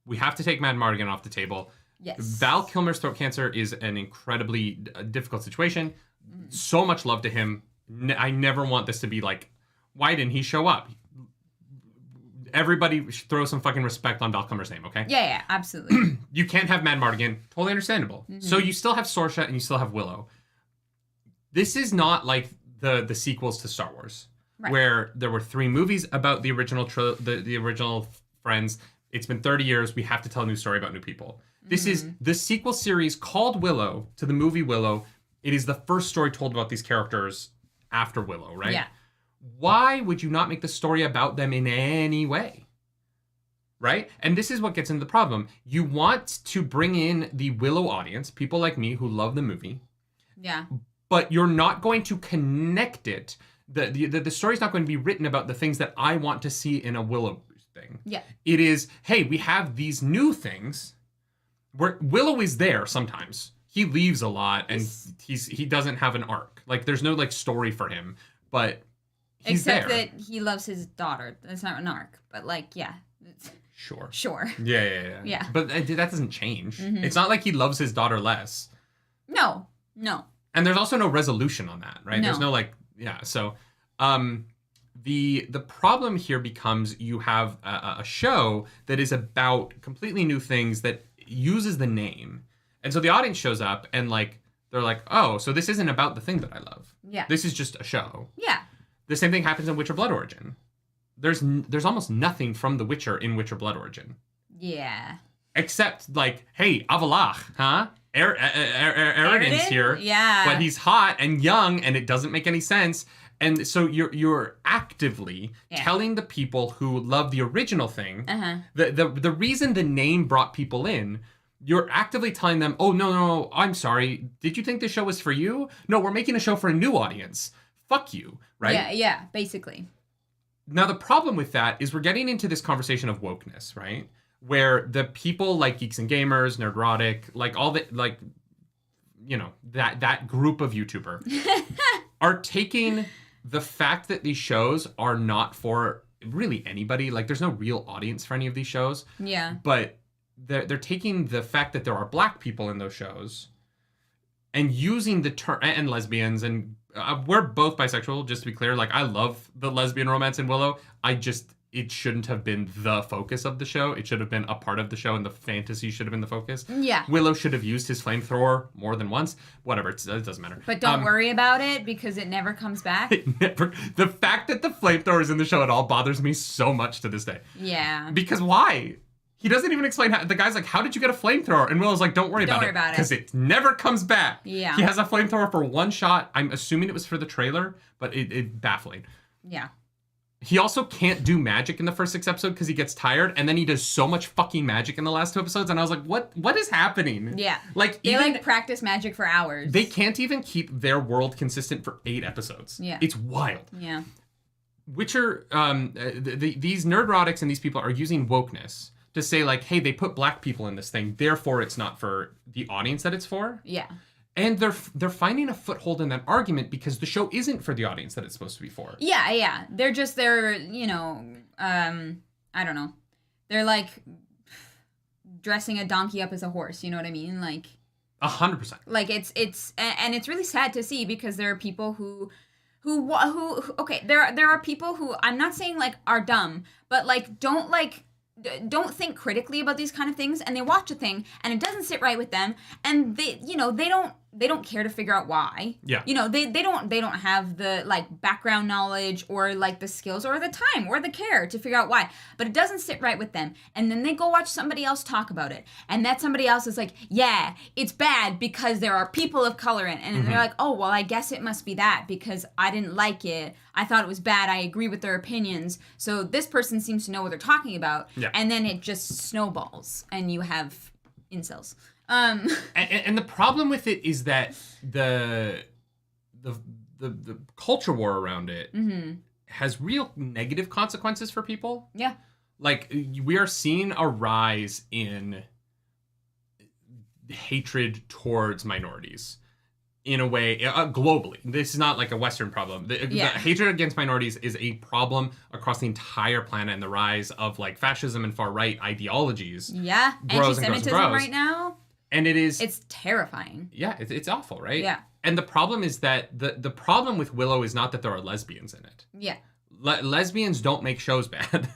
we have to take Madmartigan off the table. Yes. Val Kilmer's throat cancer is an incredibly difficult situation. So much love to him. I never want this to be like, why didn't he show up? Everybody throw some fucking respect on Val Kilmer's name, okay? Yeah, absolutely. You can't have Madmartigan. Totally understandable. Mm-hmm. So you still have Sorsha and you still have Willow. This is not like the sequels to Star Wars, right, where there were 3 movies about the original the original friends. It's been 30 years. We have to tell a new story about new people. This is the sequel series called Willow to the movie Willow. It is the first story told about these characters after Willow, right? Yeah. Why would you not make the story about them in any way? Right? And this is what gets into the problem. You want to bring in the Willow audience, people like me who love the movie. Yeah. But you're not going to connect it. The story's not going to be written about the things that I want to see in a Willow thing. Yeah. It is, hey, we have these new things. Where Willow is there sometimes. He leaves a lot and he doesn't have an arc. Like, there's no, like, story for him, but he's Except there. that he loves his daughter. That's not an arc, but, like, yeah. Sure. Yeah. But that doesn't change. Mm-hmm. It's not like he loves his daughter less. No. And there's also no resolution on that, right? No. There's no, like, yeah. So, the problem here becomes you have a show that is about completely new things that uses the name. And so the audience shows up and, like, they're like, oh, so this isn't about the thing that I love. Yeah. This is just a show. Yeah. The same thing happens in Witcher Blood Origin. There's almost nothing from The Witcher in Witcher Blood Origin. Yeah. Except, like, hey, Avalach, huh? Eridan's here. Yeah. But he's hot and young and it doesn't make any sense. And so you're actively telling the people who love the original thing, the reason the name brought people in, you're actively telling them, oh, no, I'm sorry. Did you think this show was for you? No, we're making a show for a new audience. Fuck you, right? Yeah, basically. Now, the problem with that is we're getting into this conversation of wokeness, right? Where the people like Geeks and Gamers, Nerdrotic, like all the, like, you know, that group of YouTuber are taking the fact that these shows are not for really anybody. Like, there's no real audience for any of these shows. Yeah. But they're taking the fact that there are black people in those shows and using the term, and lesbians, and we're both bisexual, just to be clear. Like, I love the lesbian romance in Willow. It shouldn't have been the focus of the show. It should have been a part of the show, and the fantasy should have been the focus. Yeah. Willow should have used his flamethrower more than once. Whatever, it doesn't matter. But don't worry about it, because it never comes back. The fact that the flamethrower is in the show at all bothers me so much to this day. Yeah. Because why? He doesn't even explain how. The guy's like, how did you get a flamethrower? And Willow's like, don't worry about it. Because it never comes back. Yeah. He has a flamethrower for one shot. I'm assuming it was for the trailer, but it baffling. Yeah. He also can't do magic in the first 6 episodes because he gets tired, and then he does so much fucking magic in the last 2 episodes, and I was like, what is happening? Yeah. Like, they practice magic for hours. They can't even keep their world consistent for 8 episodes. Yeah. It's wild. Yeah. Witcher, these nerdrotics and these people are using wokeness to say, like, hey, they put black people in this thing, therefore it's not for the audience that it's for. Yeah. And they're finding a foothold in that argument because the show isn't for the audience that it's supposed to be for. Yeah, yeah. They're I don't know. They're like dressing a donkey up as a horse, you know what I mean? Like 100%. Like it's really sad to see, because there are people who okay, there are people who, I'm not saying like are dumb, but like don't think critically about these kind of things, and they watch a thing and it doesn't sit right with them, and they don't care to figure out why. Yeah. They don't have the like background knowledge or like the skills or the time or the care to figure out why. But it doesn't sit right with them. And then they go watch somebody else talk about it. And that somebody else is like, yeah, it's bad because there are people of color in it. And they're like, oh, well, I guess it must be that because I didn't like it. I thought it was bad. I agree with their opinions. So this person seems to know what they're talking about. Yeah. And then it just snowballs and you have incels. And the problem with it is that the culture war around it has real negative consequences for people. Yeah. Like, we are seeing a rise in hatred towards minorities in a way, globally. This is not like a Western problem. The hatred against minorities is a problem across the entire planet, and the rise of like fascism and far right ideologies. Yeah. Anti-Semitism right now. And it's terrifying. Yeah, it's awful, right? Yeah. And the problem is that the problem with Willow is not that there are lesbians in it. Yeah. Lesbians don't make shows bad.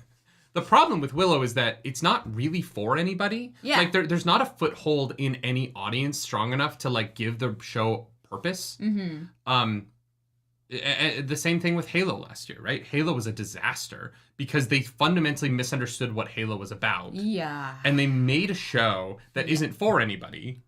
The problem with Willow is that it's not really for anybody. Yeah. Like, there's not a foothold in any audience strong enough to like give the show purpose. The same thing with Halo last year, right? Halo was a disaster because they fundamentally misunderstood what Halo was about. Yeah. And they made a show that isn't for anybody.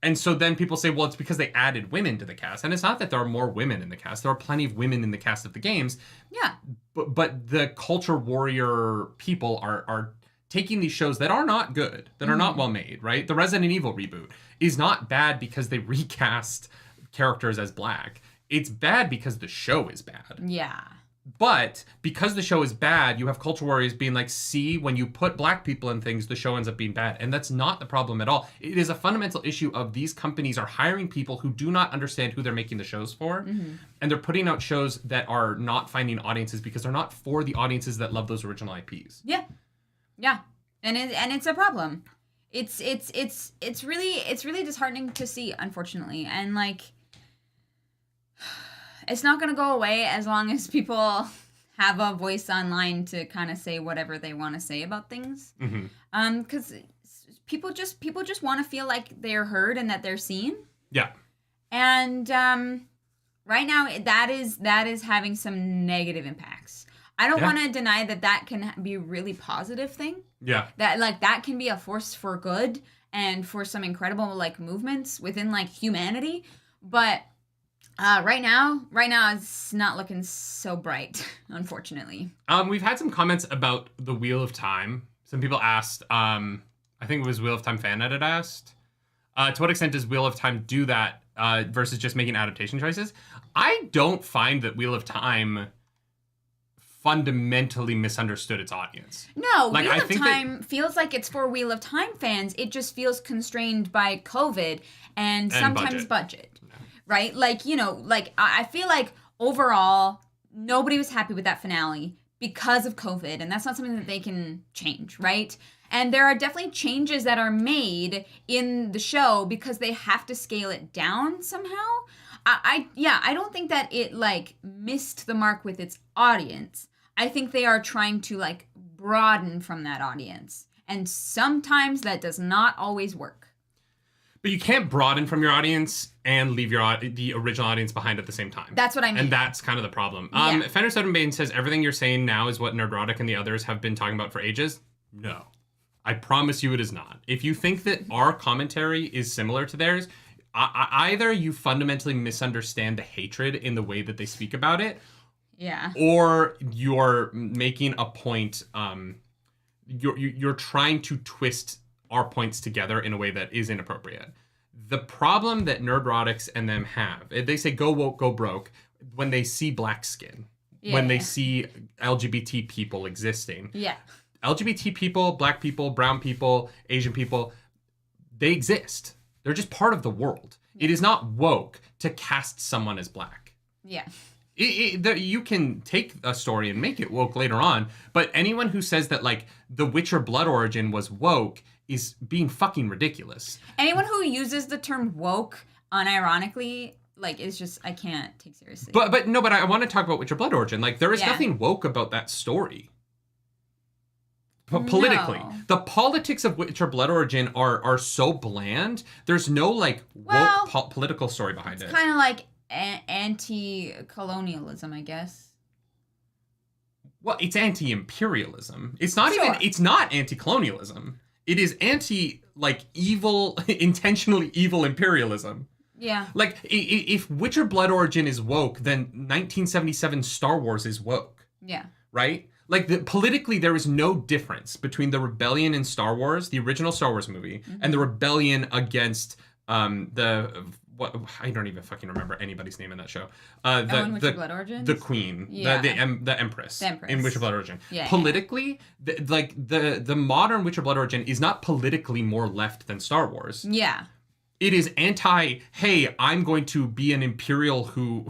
And so then people say, well, it's because they added women to the cast. And it's not that there are more women in the cast. There are plenty of women in the cast of the games. Yeah. But the culture warrior people are taking these shows that are not good, that are not well made, right? The Resident Evil reboot is not bad because they recast characters as black. It's bad because the show is bad. Yeah. But because the show is bad, you have culture warriors being like, see, when you put black people in things, the show ends up being bad. And that's not the problem at all. It is a fundamental issue of these companies are hiring people who do not understand who they're making the shows for. And they're putting out shows that are not finding audiences because they're not for the audiences that love those original IPs. Yeah. Yeah. And it's a problem. It's really disheartening to see, unfortunately. And like, it's not going to go away as long as people have a voice online to kind of say whatever they want to say about things. Because people just want to feel like they're heard and that they're seen. Yeah. And right now, that is having some negative impacts. I don't want to deny that can be a really positive thing. Yeah. That can be a force for good and for some incredible like movements within like humanity. But right now it's not looking so bright, unfortunately. We've had some comments about the Wheel of Time. Some people asked, I think it was Wheel of Time fan edit asked, to what extent does Wheel of Time do that versus just making adaptation choices? I don't find that Wheel of Time fundamentally misunderstood its audience. No, like, Wheel of Time feels like it's for Wheel of Time fans. It just feels constrained by COVID and sometimes budget. Right? Like, I feel like overall, nobody was happy with that finale because of COVID, and that's not something that they can change, right? And there are definitely changes that are made in the show because they have to scale it down somehow. I don't think that it like missed the mark with its audience. I think they are trying to like broaden from that audience. And sometimes that does not always work. But you can't broaden from your audience and leave the original audience behind at the same time. That's what I mean. And that's kind of the problem. Fender Sodenbane says everything you're saying now is what Nerdrotic and the others have been talking about for ages. No. I promise you it is not. If you think that our commentary is similar to theirs, either you fundamentally misunderstand the hatred in the way that they speak about it, or you're making a point. You're trying to twist our points together in a way that is inappropriate. The problem that Nerdrotics and them have, they say go woke, go broke, when they see black skin, when they see LGBT people existing. Yeah. LGBT people, black people, brown people, Asian people, they exist. They're just part of the world. It is not woke to cast someone as black. Yeah. You can take a story and make it woke later on, but anyone who says that like The Witcher Blood Origin was woke is being fucking ridiculous. Anyone who uses the term woke unironically, like, is just, I can't take seriously. But I want to talk about Witcher Blood Origin. Like, there is nothing woke about that story. Politically. No. The politics of Witcher Blood Origin are so bland. There's no, like, woke political story behind it. It's kind of like anti-colonialism, I guess. Well, it's anti-imperialism. It's not even, it's not anti-colonialism. It is evil, intentionally evil imperialism. Yeah. Like, if Witcher Blood Origin is woke, then 1977 Star Wars is woke. Yeah. Right? Like, politically, there is no difference between the rebellion in Star Wars, the original Star Wars movie, and the rebellion against I don't even fucking remember anybody's name in that show. In Witcher Blood Origin? The Queen. Yeah. The Empress. The Empress. In Witcher Blood Origin. Yeah, politically, the modern Witcher Blood Origin is not politically more left than Star Wars. Yeah. It is hey, I'm going to be an Imperial who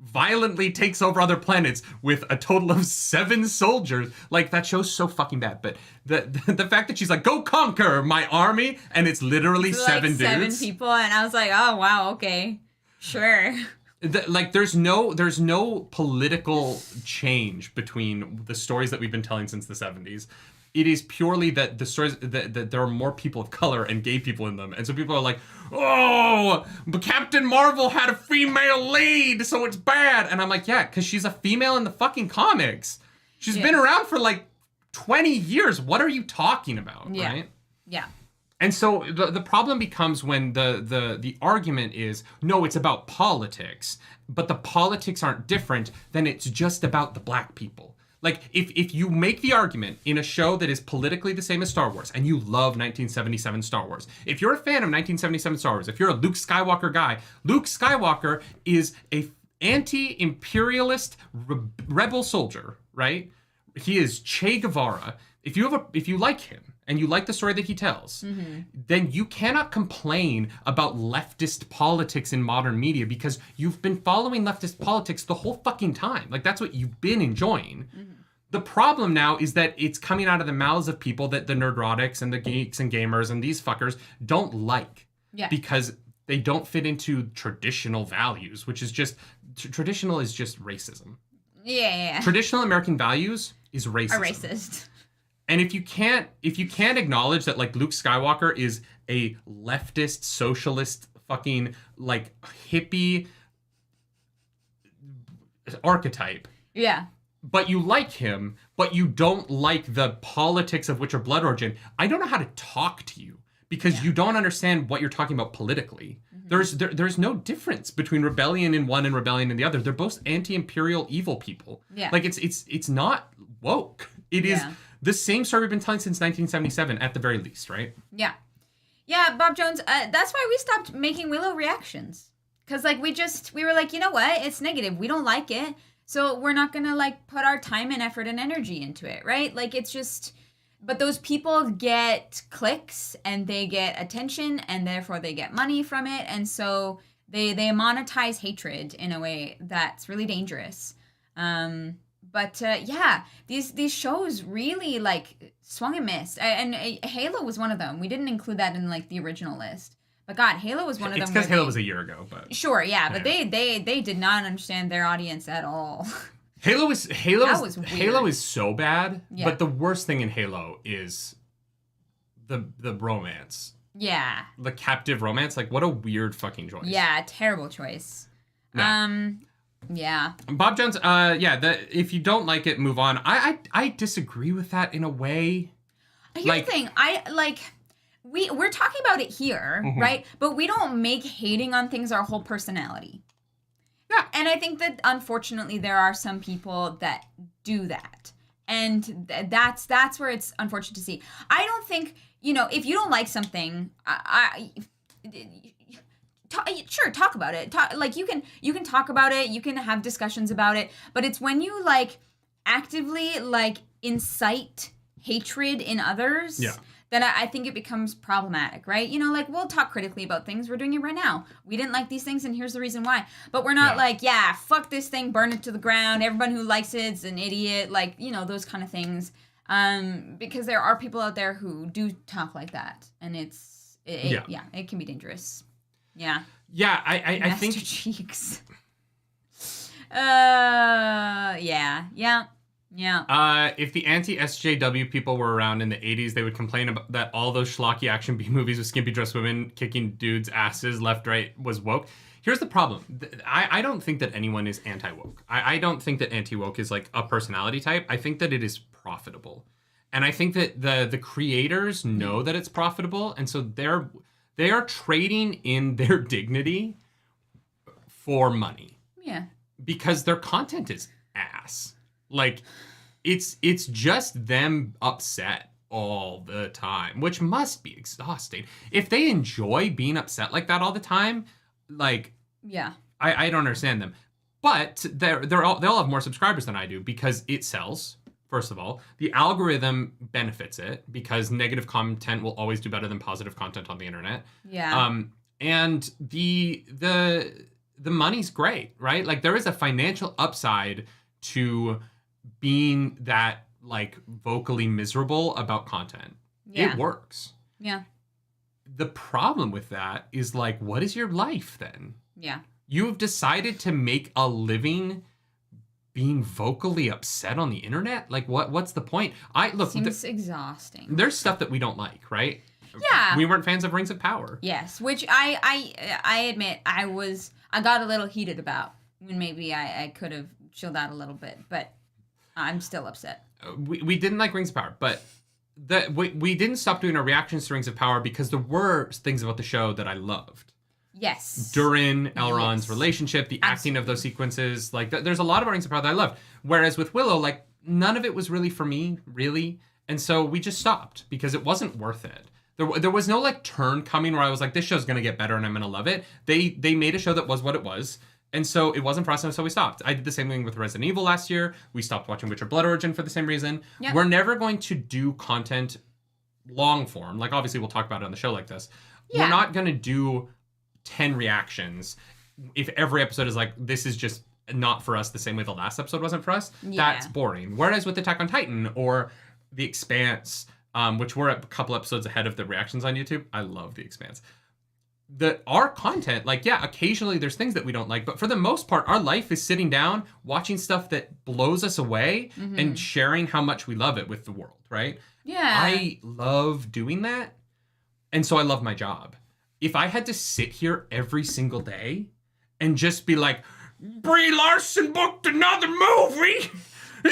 violently takes over other planets with a total of 7 soldiers. Like, that show's so fucking bad. But the fact that she's like, go conquer my army, and it's literally 7 dudes. 7 people, and I was like, oh, wow, okay. Sure. There's no political change between the stories that we've been telling since the 70s. It is purely that the stories that there are more people of color and gay people in them, and so people are like, "Oh, but Captain Marvel had a female lead, so it's bad." And I'm like, "Yeah, because she's a female in the fucking comics. She's been around for like 20 years. What are you talking about?" Yeah. Right? Yeah. And so the problem becomes when the argument is, no, it's about politics, but the politics aren't different, then it's just about the black people. Like, if you make the argument in a show that is politically the same as Star Wars, and you love 1977 Star Wars, if you're a fan of 1977 Star Wars, if you're a Luke Skywalker guy, Luke Skywalker is a anti-imperialist rebel soldier, right? He is Che Guevara. If you like him, and you like the story that he tells, then you cannot complain about leftist politics in modern media because you've been following leftist politics the whole fucking time. Like, that's what you've been enjoying. The problem now is that it's coming out of the mouths of people that the nerdrotics and the geeks and gamers and these fuckers don't like. Yeah. Because they don't fit into traditional values, which is just, traditional is just racism. Yeah. Traditional American values is racism. A racist. And if you can't acknowledge that, like, Luke Skywalker is a leftist, socialist, fucking, like, hippie archetype. Yeah. But you like him, but you don't like the politics of Witcher Blood Origin, I don't know how to talk to you because you don't understand what you're talking about politically. There's no difference between rebellion in one and rebellion in the other. They're both anti-imperial evil people. Yeah. Like, it's not woke. It is the same story we've been telling since 1977 at the very least, right? Yeah. Yeah, Bob Jones, that's why we stopped making Willow reactions. Because, like, we were like, you know what? It's negative. We don't like it. So we're not going to, like, put our time and effort and energy into it, right? Like, it's just... But those people get clicks and they get attention and therefore they get money from it. And so they monetize hatred in a way that's really dangerous. But yeah, these shows really like swung and missed, and Halo was one of them. We didn't include that in like the original list, but God, Halo was one of them. It's because Halo was a year ago, but sure, yeah, but they did not understand their audience at all. Halo is so bad, but the worst thing in Halo is the romance. Yeah. The captive romance, like what a weird fucking choice. Yeah, terrible choice. No. Yeah. Bob Jones, if you don't like it, move on. I disagree with that in a way. Here's the thing, we're talking about it here, right? But we don't make hating on things our whole personality. Yeah. And I think that unfortunately there are some people that do that. And that's where it's unfortunate to see. I don't think, if you don't like something, sure, talk about it. You can talk about it. You can have discussions about it. But it's when you actively incite hatred in others. Yeah. Then I think it becomes problematic, right? We'll talk critically about things. We're doing it right now. We didn't like these things, and here's the reason why. But we're not fuck this thing, burn it to the ground. Everyone who likes it's an idiot. Those kind of things. Because there are people out there who do talk like that, and it can be dangerous. Yeah. Yeah, I think cheeks. Yeah. If the anti-SJW people were around in the 80s, they would complain about that all those schlocky action B movies with skimpy dressed women kicking dudes' asses left, right was woke. Here's the problem. I don't think that anyone is anti-woke. I don't think that anti-woke is like a personality type. I think that it is profitable. And I think that the creators know that it's profitable, and so they are trading in their dignity for money. Yeah. Because their content is ass. It's just them upset all the time, which must be exhausting. If they enjoy being upset like that all the time, yeah, I don't understand them. But they'll all have more subscribers than I do because it sells. First of all, the algorithm benefits it because negative content will always do better than positive content on the internet. Yeah. And the money's great, right? There is a financial upside to being that vocally miserable about content. Yeah. It works. Yeah. The problem with that is what is your life then? Yeah. You've decided to make a living being vocally upset on the internet? What's the point? Seems exhausting. There's stuff that we don't like, right? Yeah. We weren't fans of Rings of Power. Yes, which I admit I got a little heated about when maybe I could have chilled out a little bit, but I'm still upset. We didn't like Rings of Power, but we didn't stop doing our reactions to Rings of Power because there were things about the show that I loved. Yes. Durin, Elrond's relationship, the acting of those sequences, there's a lot about Rings of Power that I loved. Whereas with Willow, none of it was really for me, really. And so we just stopped because it wasn't worth it. There was no turn coming where I was like, this show's going to get better and I'm going to love it. They made a show that was what it was. And so it wasn't for us, and so we stopped. I did the same thing with Resident Evil last year. We stopped watching Witcher Blood Origin for the same reason. Yep. We're never going to do content long form. Obviously, we'll talk about it on the show like this. Yeah. We're not going to do 10 reactions if every episode is this is just not for us the same way the last episode wasn't for us. Yeah. That's boring. Whereas with Attack on Titan or The Expanse, which we're a couple episodes ahead of the reactions on YouTube. I love The Expanse. Our content, occasionally there's things that we don't like, but for the most part, our life is sitting down, watching stuff that blows us away and sharing how much we love it with the world, right? Yeah. I love doing that. And so I love my job. If I had to sit here every single day and just be like, Brie Larson booked another movie.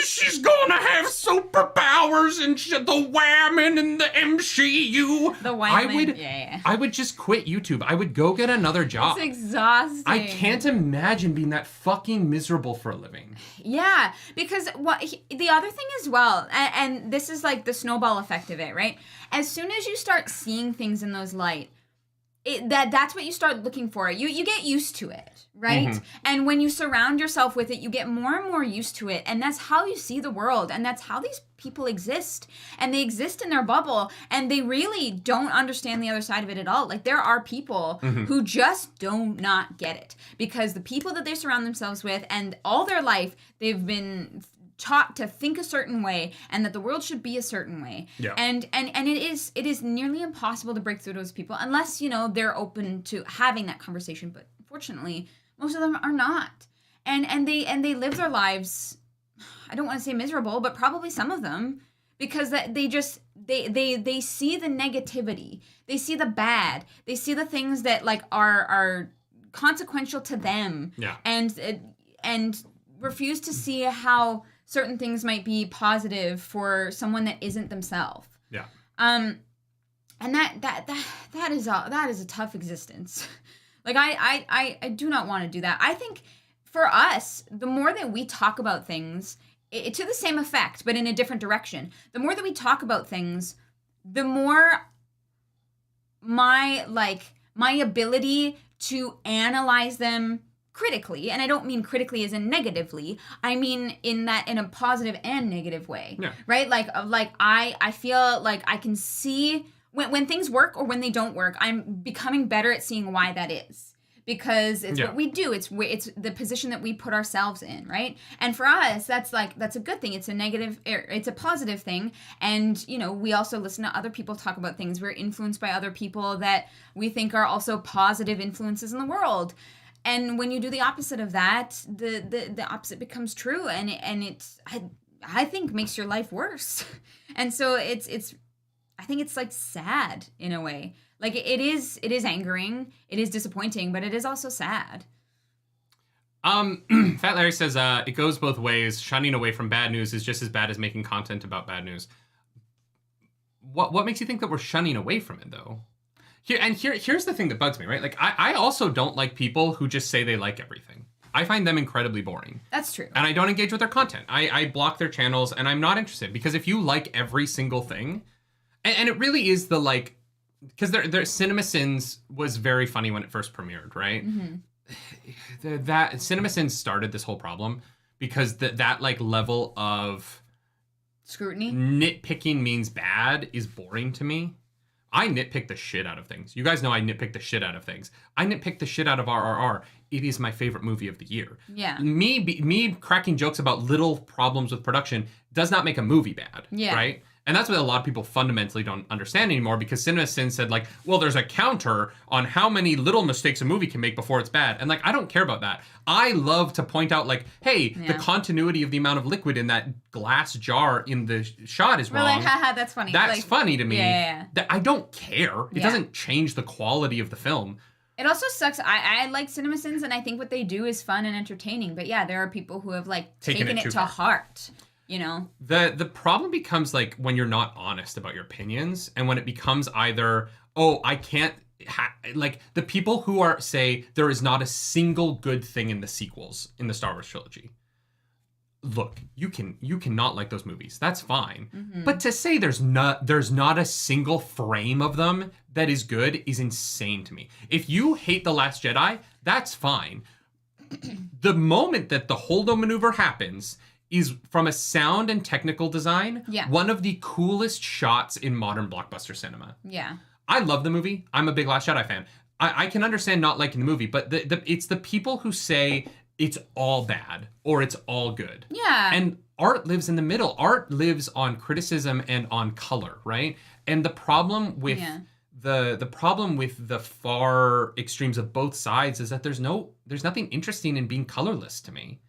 She's gonna have superpowers and the whammon and the MCU. The whammon, I would just quit YouTube. I would go get another job. It's exhausting. I can't imagine being that fucking miserable for a living. Yeah, because the other thing as well, and this is the snowball effect of it, right? As soon as you start seeing things in those light, that's what you start looking for. You get used to it, right? Mm-hmm. And when you surround yourself with it, you get more and more used to it. And that's how you see the world. And that's how these people exist. And they exist in their bubble. And they really don't understand the other side of it at all. There are people who just do not get it. Because the people that they surround themselves with and all their life, they've been taught to think a certain way and that the world should be a certain way. Yeah. And it is nearly impossible to break through those people unless, they're open to having that conversation. But unfortunately, most of them are not. And they live their lives, I don't want to say miserable, but probably some of them, because they just they see the negativity. They see the bad. They see the things that like are consequential to them. Yeah. And refuse to see how certain things might be positive for someone that isn't themselves. Yeah. And that is a tough existence. Like I do not want to do that. I think for us, the more that we talk about things, to the same effect, but in a different direction, the more that we talk about things, the more my ability to analyze them critically, and I don't mean critically as in negatively, I mean in a positive and negative way. Yeah. Right? Like I feel like I can see when things work or when they don't work, I'm becoming better at seeing why that is. Because it's what we do. It's the position that we put ourselves in, right? And for us, that's a good thing. It's a positive thing. And, we also listen to other people talk about things. We're influenced by other people that we think are also positive influences in the world. And when you do the opposite of that, the opposite becomes true. And it's I think makes your life worse. And so I think it's like sad in a way. Like it is angering, it is disappointing, but it is also sad. Fat Larry says it goes both ways. Shunning away from bad news is just as bad as making content about bad news. What makes you think that we're shunning away from it though? Here's the thing that bugs me, right? Like I also don't like people who just say they like everything. I find them incredibly boring. That's true. And I don't engage with their content. I block their channels and I'm not interested because if you like every single thing, and it really is the like. Because their Cinema Sins was very funny when it first premiered, right? Mm-hmm. That Cinema Sins started this whole problem because that like level of scrutiny, nitpicking means bad is boring to me. I nitpick the shit out of things. You guys know I nitpick the shit out of things. I nitpick the shit out of RRR. It is my favorite movie of the year. Yeah. Me cracking jokes about little problems with production does not make a movie bad. Yeah. Right. And that's what a lot of people fundamentally don't understand anymore because Cinema Sin said like, well, there's a counter on how many little mistakes a movie can make before it's bad. And like, I don't care about that. I love to point out like, hey, the continuity of the amount of liquid in that glass jar in the shot is wrong. We're like, haha, that's funny. That's like, funny to me. Yeah. I don't care. It doesn't change the quality of the film. It also sucks. I like Cinema Sins and I think what they do is fun and entertaining. But yeah, there are people who have like taken it to heart. The problem becomes like when you're not honest about your opinions and when it becomes either, oh, I can't like the people who say there is not a single good thing in the sequels in the Star Wars trilogy. Look, you cannot like those movies. That's fine. Mm-hmm. But to say there's not a single frame of them that is good is insane to me. If you hate The Last Jedi, that's fine. The moment that the Holdo maneuver happens is from a sound and technical design, one of the coolest shots in modern blockbuster cinema. Yeah. I love the movie. I'm a big Last Jedi fan. I can understand not liking the movie, but it's the people who say it's all bad or it's all good. Yeah. And art lives in the middle. Art lives on criticism and on color, right? And the problem with the problem with the far extremes of both sides is that there's nothing interesting in being colorless to me.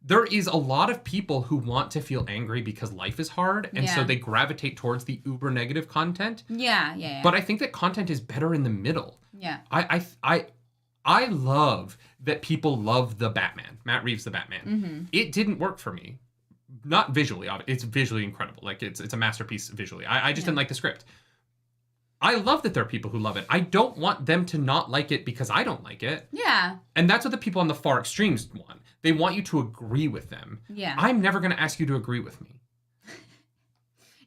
There is a lot of people who want to feel angry because life is hard, and so they gravitate towards the uber negative content. Yeah. But I think that content is better in the middle. Yeah. I love that people love the Batman, Matt Reeves' The Batman. Mm-hmm. It didn't work for me. Not visually. It's visually incredible. Like it's a masterpiece visually. I just didn't like the script. I love that there are people who love it. I don't want them to not like it because I don't like it. Yeah. And that's what the people on the far extremes want. They want you to agree with them. Yeah. I'm never going to ask you to agree with me.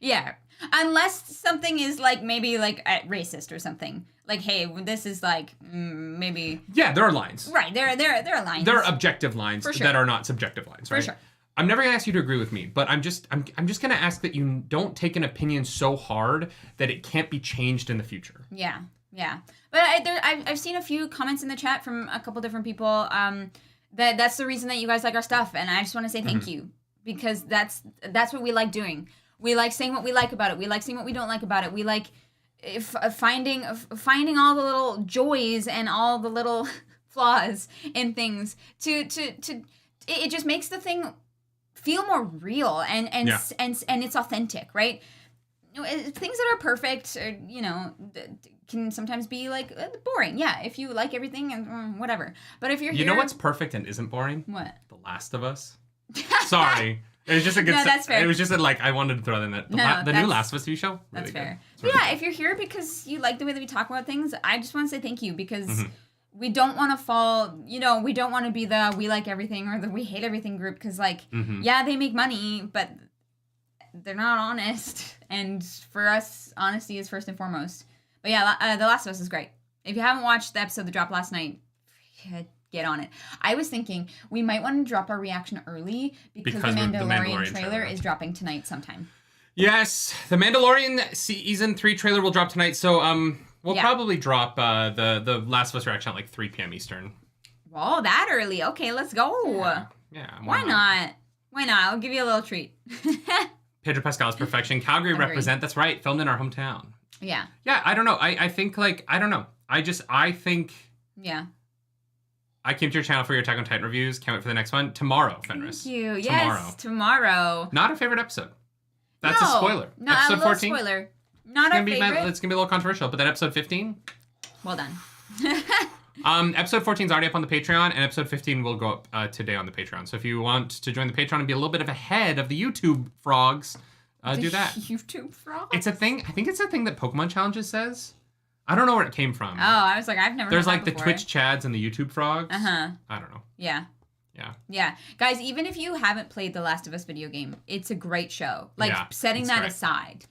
Yeah. Unless something is like maybe like racist or something. Like, hey, this is like maybe. Yeah, there are lines. Right. There are lines. There are objective lines that are not subjective lines, right? For sure. I'm never gonna ask you to agree with me, but I'm just gonna ask that you don't take an opinion so hard that it can't be changed in the future. Yeah. But I've seen a few comments in the chat from a couple different people that's the reason that you guys like our stuff, and I just want to say thank you because that's what we like doing. We like saying what we like about it. We like saying what we don't like about it. We like finding all the little joys and all the little flaws in things. It just makes the thing feel more real and it's authentic, right? Things that are perfect, can sometimes be like boring. Yeah, if you like everything and whatever. But if you're you know what's perfect and isn't boring? What? The Last of Us. Sorry. It was just a good. No, that's fair. It was just I wanted to throw that in there. The new Last of Us TV show. Really that's fair. Really yeah, if you're here because you like the way that we talk about things, I just want to say thank you because we don't want to fall. We don't want to be the we like everything or the we hate everything group because yeah, they make money, but they're not honest. And for us, honesty is first and foremost. But yeah, The Last of Us is great. If you haven't watched the episode that dropped last night, get on it. I was thinking we might want to drop our reaction early because the Mandalorian trailer is dropping tonight sometime. Yes, the Mandalorian season 3 trailer will drop tonight. So we'll probably drop the Last of Us reaction at like 3 p.m. Eastern. Whoa, that early? Okay, let's go. Yeah. Why not? Why not? I'll give you a little treat. Pedro Pascal's perfection. Calgary represent. That's right. Filmed in our hometown. Yeah. Yeah, I don't know. I think I don't know. I think. Yeah. I came to your channel for your Attack on Titan reviews. Can't wait for the next one. Tomorrow, Fenris. Thank you. Yes, tomorrow. Not a favorite episode. That's a spoiler. No, episode 14. Spoiler. Not a favorite. It's going to be a little controversial, but then episode 15? Well done. Episode 14 is already up on the Patreon, and episode 15 will go up today on the Patreon. So if you want to join the Patreon and be a little bit of ahead of the YouTube frogs, do that. YouTube frogs? It's a thing. I think it's a thing that Pokemon Challenges says. I don't know where it came from. Oh, I was like, I've never There's heard like that the before. Twitch Chads and the YouTube frogs. Uh-huh. I don't know. Yeah. Yeah. Yeah. Guys, even if you haven't played The Last of Us video game, it's a great show. Like, setting that aside.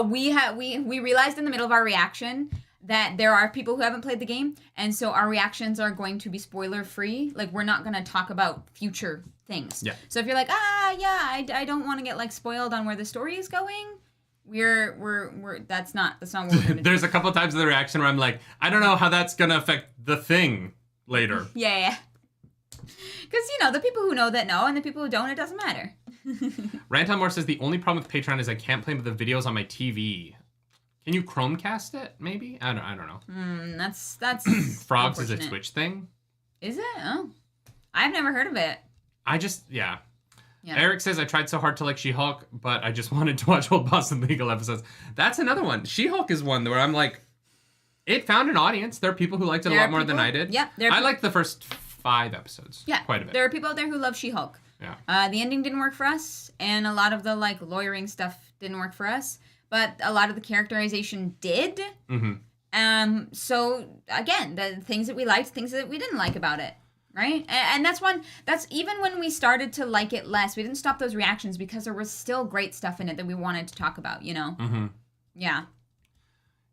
We realized in the middle of our reaction that there are people who haven't played the game, and so our reactions are going to be spoiler-free. Like, we're not going to talk about future things. Yeah. So if you're like, I don't want to get, like, spoiled on where the story is going, that's not what we're going to do. There's a couple times in the reaction where I'm like, I don't know how that's going to affect the thing later. Yeah. Because, the people who know that know, and the people who don't, it doesn't matter. Ranton Moore says, the only problem with Patreon is I can't play with the videos on my TV. Can you Chromecast it, maybe? I don't know. That's Frogs is a Twitch thing? Is it? Oh. I've never heard of it. Yeah. Eric says, I tried so hard to like She-Hulk, but I just wanted to watch old Boston Legal episodes. That's another one. She-Hulk is one where I'm like, it found an audience. There are people who liked it a lot more than I did. Yeah. I liked the first 5 episodes. Yeah. Quite a bit. There are people out there who love She-Hulk. Yeah. The ending didn't work for us, and a lot of the, lawyering stuff didn't work for us, but a lot of the characterization did. Mm-hmm. So, again, the things that we liked, things that we didn't like about it. Right? And that's even when we started to like it less, we didn't stop those reactions because there was still great stuff in it that we wanted to talk about, Mm-hmm. Yeah.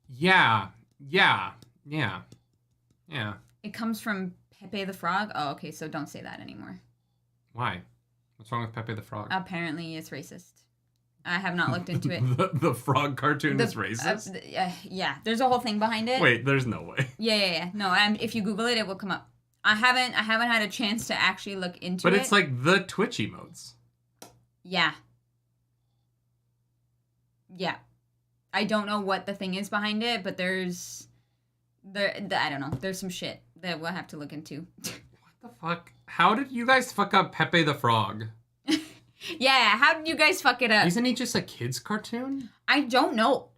Yeah. It comes from Pepe the Frog? Oh, okay, so don't say that anymore. Why? What's wrong with Pepe the Frog? Apparently it's racist. I have not looked into it. the frog cartoon is racist? Yeah, there's a whole thing behind it. Wait, there's no way. Yeah. No, if you Google it, it will come up. I haven't had a chance to actually look into it. But it's like the Twitch emotes. Yeah. I don't know what the thing is behind it, but I don't know. There's some shit that we'll have to look into. What the fuck? How did you guys fuck up Pepe the Frog? Yeah, how did you guys fuck it up? Isn't he just a kid's cartoon? I don't know.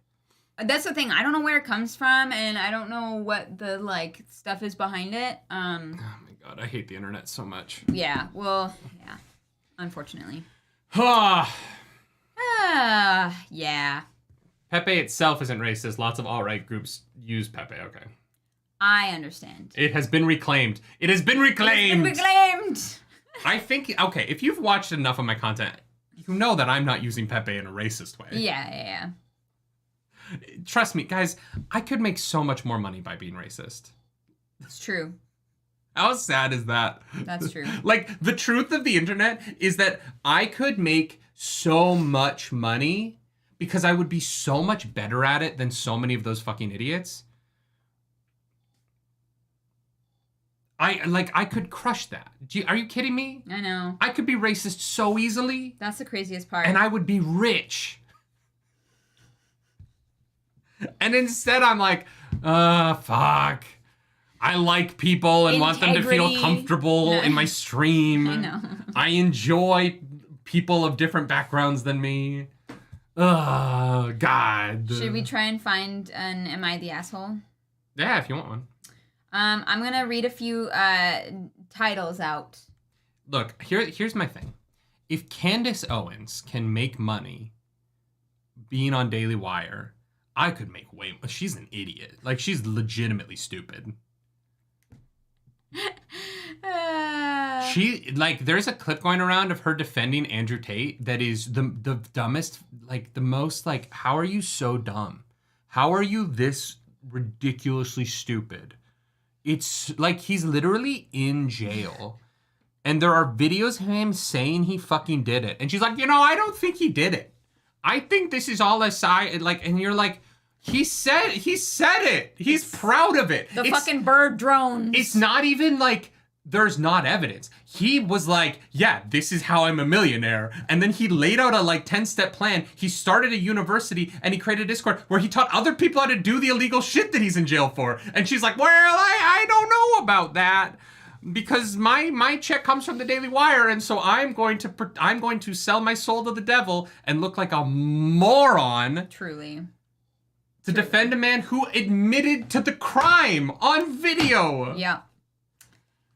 That's the thing. I don't know where it comes from, and I don't know what the, stuff is behind it. Oh my god, I hate the internet so much. Yeah, well, yeah. Unfortunately. Yeah. Pepe itself isn't racist. Lots of alt-right groups use Pepe. Okay. I understand. It has been reclaimed. It has been reclaimed! I think, okay, if you've watched enough of my content, you know that I'm not using Pepe in a racist way. Yeah. Trust me, guys, I could make so much more money by being racist. It's true. How sad is that? That's true. The truth of the internet is that I could make so much money because I would be so much better at it than so many of those fucking idiots. I could crush that. Are you kidding me? I know. I could be racist so easily. That's the craziest part. And I would be rich. And instead I'm like, fuck. I like people and want them to feel comfortable in my stream. I know. I enjoy people of different backgrounds than me. Oh, God. Should we try and find an Am I the Asshole? Yeah, if you want one. I'm going to read a few titles out. Look, here's my thing. If Candace Owens can make money being on Daily Wire, I could make way more. She's an idiot. Like, she's legitimately stupid. There's a clip going around of her defending Andrew Tate that is the dumbest, the most, how are you so dumb? How are you this ridiculously stupid? It's like he's literally in jail. And there are videos of him saying he fucking did it. And she's like, I don't think he did it. I think this is all a side, and you're like, he said it. He's proud of it. The fucking bird drones. It's not even like there's not evidence. He was like, yeah, this is how I'm a millionaire. And then he laid out a 10-step plan. He started a university and he created a Discord where he taught other people how to do the illegal shit that he's in jail for. And she's like, well, I don't know about that. Because my check comes from the Daily Wire, and so I'm going to sell my soul to the devil and look like a moron. Truly. To defend a man who admitted to the crime on video.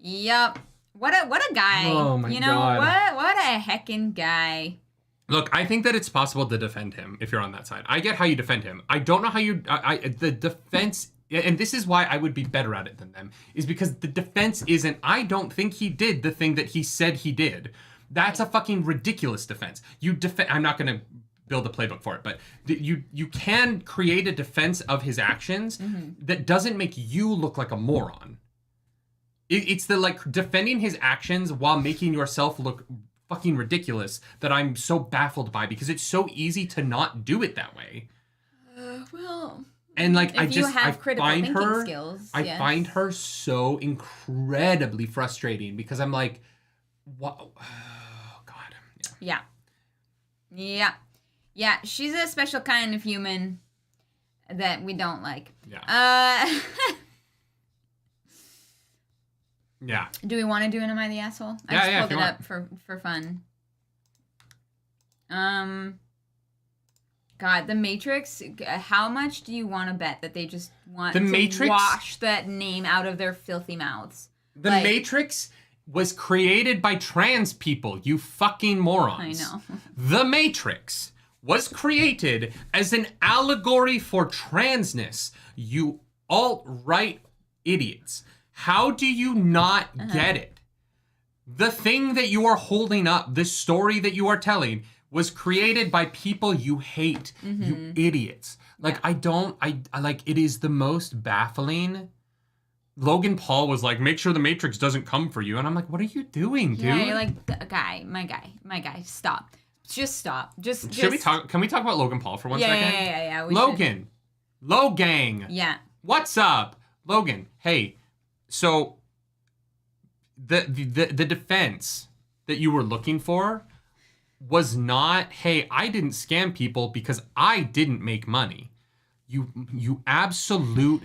Yep. What a guy. Oh my God. What a heckin' guy. Look, I think that it's possible to defend him if you're on that side. I get how you defend him. I don't know how the defense. And this is why I would be better at it than them, is because the defense isn't, I don't think he did the thing that he said he did. That's a fucking ridiculous defense. I'm not going to build a playbook for it, but you can create a defense of his actions that doesn't make you look like a moron. It's the defending his actions while making yourself look fucking ridiculous that I'm so baffled by, because it's so easy to not do it that way. And I find her so incredibly frustrating, because I'm like, what? Oh God. Yeah. She's a special kind of human that we don't like. Yeah. Yeah. Do we want to do an Am I the Asshole? I just pulled it up for fun. God, The Matrix, how much do you want to bet that they just want to wash that name out of their filthy mouths? The Matrix was created by trans people, you fucking morons. I know. The Matrix was created as an allegory for transness, you alt-right idiots. How do you not get it? The thing that you are holding up, the story that you are telling, was created by people you hate, you idiots. It is the most baffling. Logan Paul was like, make sure the Matrix doesn't come for you. And I'm like, what are you doing, dude? Yeah, you're like, my guy, stop. Just stop. Should we talk? Can we talk about Logan Paul for one second? Yeah. Logan. Yeah. What's up? Logan, hey, so the defense that you were looking for was not, hey, I didn't scam people because I didn't make money. You absolute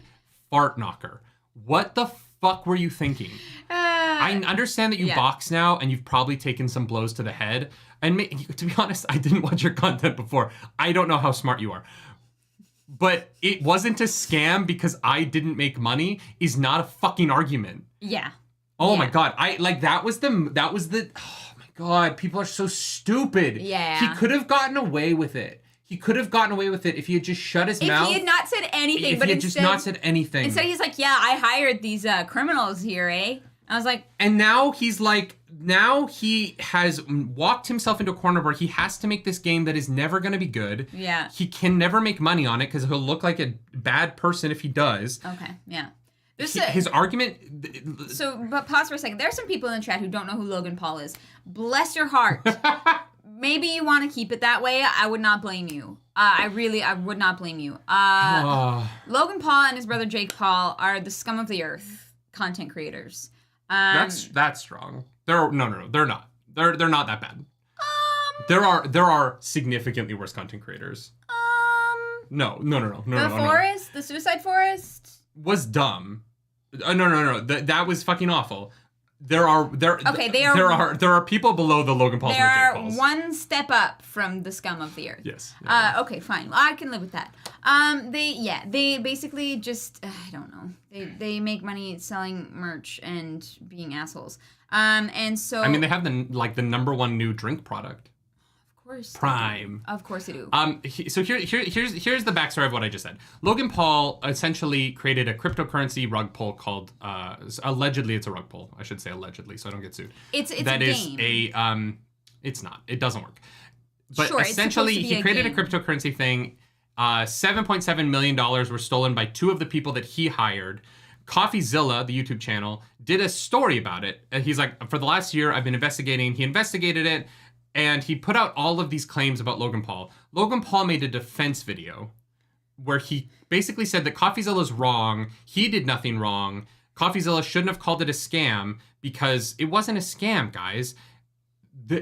fart knocker. What the fuck were you thinking? I understand that you box now and you've probably taken some blows to the head. And to be honest, I didn't watch your content before. I don't know how smart you are. But it wasn't a scam because I didn't make money is not a fucking argument. Yeah. Oh my God. That was the God, people are so stupid. Yeah. He could have gotten away with it. If he had just shut his mouth. If he had not said anything. Instead he's like, yeah, I hired these criminals here, eh? I was like. And now he has walked himself into a corner where he has to make this game that is never going to be good. Yeah. He can never make money on it because he'll look like a bad person if he does. Okay, yeah. His argument. But pause for a second. There are some people in the chat who don't know who Logan Paul is. Bless your heart. Maybe you want to keep it that way. I would not blame you. I would not blame you. Logan Paul and his brother Jake Paul are the scum of the earth content creators. That's strong. No, they're not. They're not that bad. There are significantly worse content creators. No. The Suicide Forest was dumb. No. That was fucking awful. There are people below the Logan Pauls. They are one step up from the scum of the earth. Yes. Okay, fine. Well, I can live with that. They basically just I don't know. They make money selling merch and being assholes. And so I mean, they have the number one new drink product. Of course. Prime. Of course they do. So here's the backstory of what I just said. Logan Paul essentially created a cryptocurrency rug pull called allegedly it's a rug pull. I should say allegedly so I don't get sued. It's a game. It's not. It doesn't work. But sure, essentially he created a cryptocurrency thing. $7.7 million were stolen by two of the people that he hired. CoffeeZilla, the YouTube channel, did a story about it. He's like, for the last year, I've been investigating. He investigated it, and he put out all of these claims about Logan Paul. Logan Paul made a defense video where he basically said that CoffeeZilla's wrong. He did nothing wrong. CoffeeZilla shouldn't have called it a scam because it wasn't a scam, guys.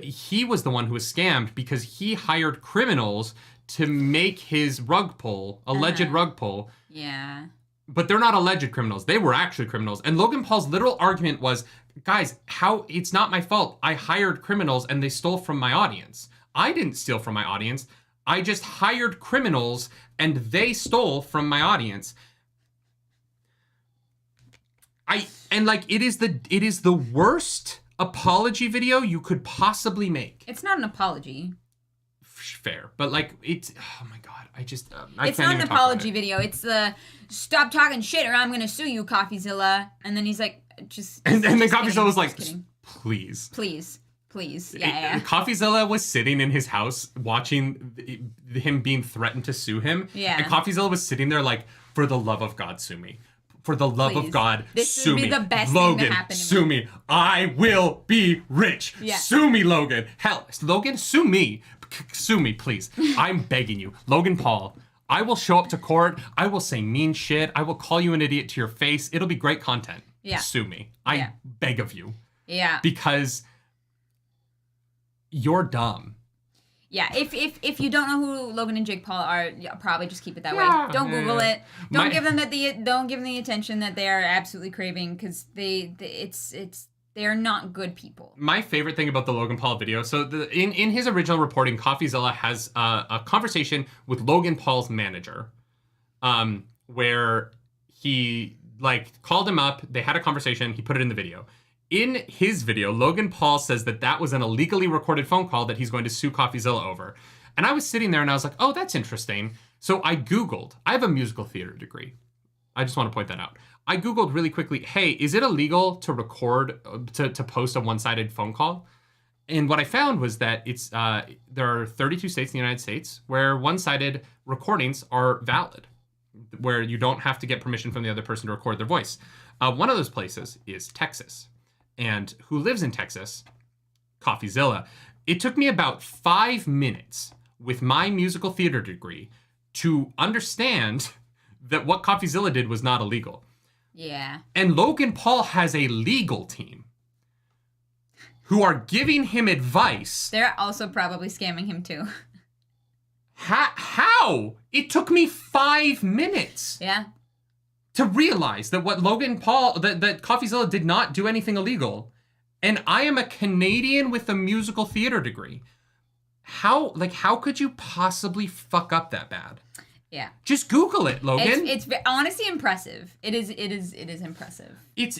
He was the one who was scammed because he hired criminals to make his rug pull, alleged rug pull. Yeah. But they're not alleged criminals. They were actually criminals. And Logan Paul's literal argument was, guys, it's not my fault. I hired criminals and they stole from my audience. I didn't steal from my audience. I just hired criminals and they stole from my audience. It is the worst apology video you could possibly make. It's not an apology. Fair, but it's oh my god, it's not an apology video. It's the stop talking shit or I'm gonna sue you, CoffeeZilla. And then he's like, and then CoffeeZilla was like, please. Yeah. CoffeeZilla was sitting in his house watching him being threatened to sue him. Yeah. And CoffeeZilla was sitting there like, for the love of God, sue me. For the love of God, sue me. This would be the best Logan, thing to happen to me. Sue me. I will be rich. Yeah. Sue me, Logan. Hell, Logan, sue me. Sue me, please. I'm begging you. Logan Paul, I will show up to court. I will say mean shit. I will call you an idiot to your face. It'll be great content. Yeah. Sue me. I beg of you. Yeah. Because you're dumb. Yeah, if you don't know who Logan and Jake Paul are, probably just keep it that way. Don't Google it. Don't give them the attention that they are absolutely craving because they are not good people. My favorite thing about the Logan Paul video, so in his original reporting, CoffeeZilla has a conversation with Logan Paul's manager, where he called him up. They had a conversation. He put it in the video. In his video, Logan Paul says that was an illegally recorded phone call that he's going to sue CoffeeZilla over. And I was sitting there and I was like, oh, that's interesting. So I Googled. I have a musical theater degree. I just want to point that out. I Googled really quickly, hey, is it illegal to record, to post a one-sided phone call? And what I found was that there are 32 states in the United States where one-sided recordings are valid, where you don't have to get permission from the other person to record their voice. One of those places is Texas. And who lives in Texas? CoffeeZilla. It took me about 5 minutes with my musical theater degree to understand that what CoffeeZilla did was not illegal. Yeah. And Logan Paul has a legal team who are giving him advice. They're also probably scamming him too. How? It took me 5 minutes. Yeah. To realize that what Logan Paul, that CoffeeZilla did not do anything illegal. And I am a Canadian with a musical theater degree. How could you possibly fuck up that bad? Yeah. Just Google it, Logan. It's honestly impressive. It is impressive. It's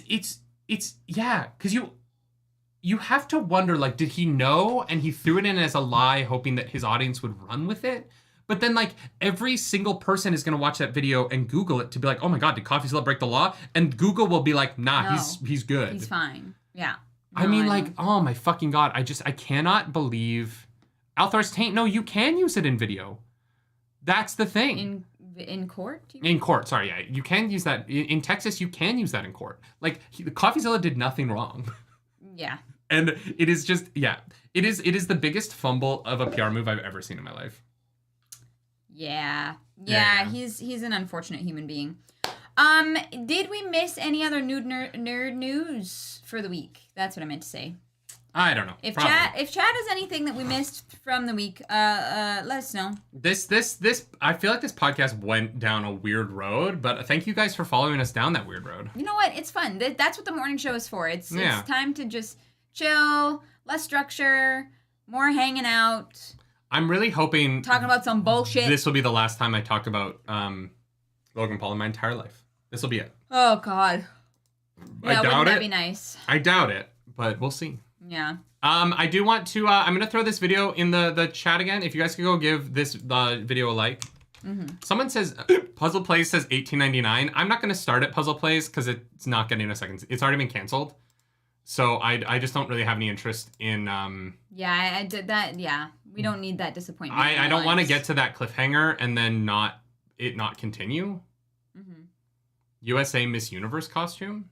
yeah, because you have to wonder, did he know and he threw it in as a lie hoping that his audience would run with it? But then, every single person is going to watch that video and Google it to be like, oh my God, did CoffeeZilla break the law? And Google will be like, nah, no, he's good. He's fine. Yeah. No, I mean, oh my fucking God. I cannot believe. Althor's taint, no, you can use it in video. That's the thing. In court? In court, sorry, yeah. You can use that. In Texas, you can use that in court. CoffeeZilla did nothing wrong. Yeah. And it is just, yeah. It is the biggest fumble of a PR move I've ever seen in my life. Yeah. He's an unfortunate human being. Did we miss any other nerd news for the week? That's what I meant to say. I don't know. If chat has anything that we missed from the week, let us know. This I feel like this podcast went down a weird road, but thank you guys for following us down that weird road. You know what? It's fun. That's what the morning show is for. It's time to just chill, less structure, more hanging out. I'm really hoping talking about some bullshit. This will be the last time I talk about Logan Paul in my entire life. This will be it. Oh God. I doubt wouldn't it. That be nice? I doubt it, but we'll see. Yeah. I do want to. I'm gonna throw this video in the chat again. If you guys could go give this video a like. Mm-hmm. Someone says Puzzle Plays says $18.99. I'm not gonna start at Puzzle Plays because it's not getting a second. It's already been canceled. So I just don't really have any interest in. Yeah, I did that. Yeah, we don't need that disappointment. I don't want to get to that cliffhanger and then not continue. Mm-hmm. USA Miss Universe costume.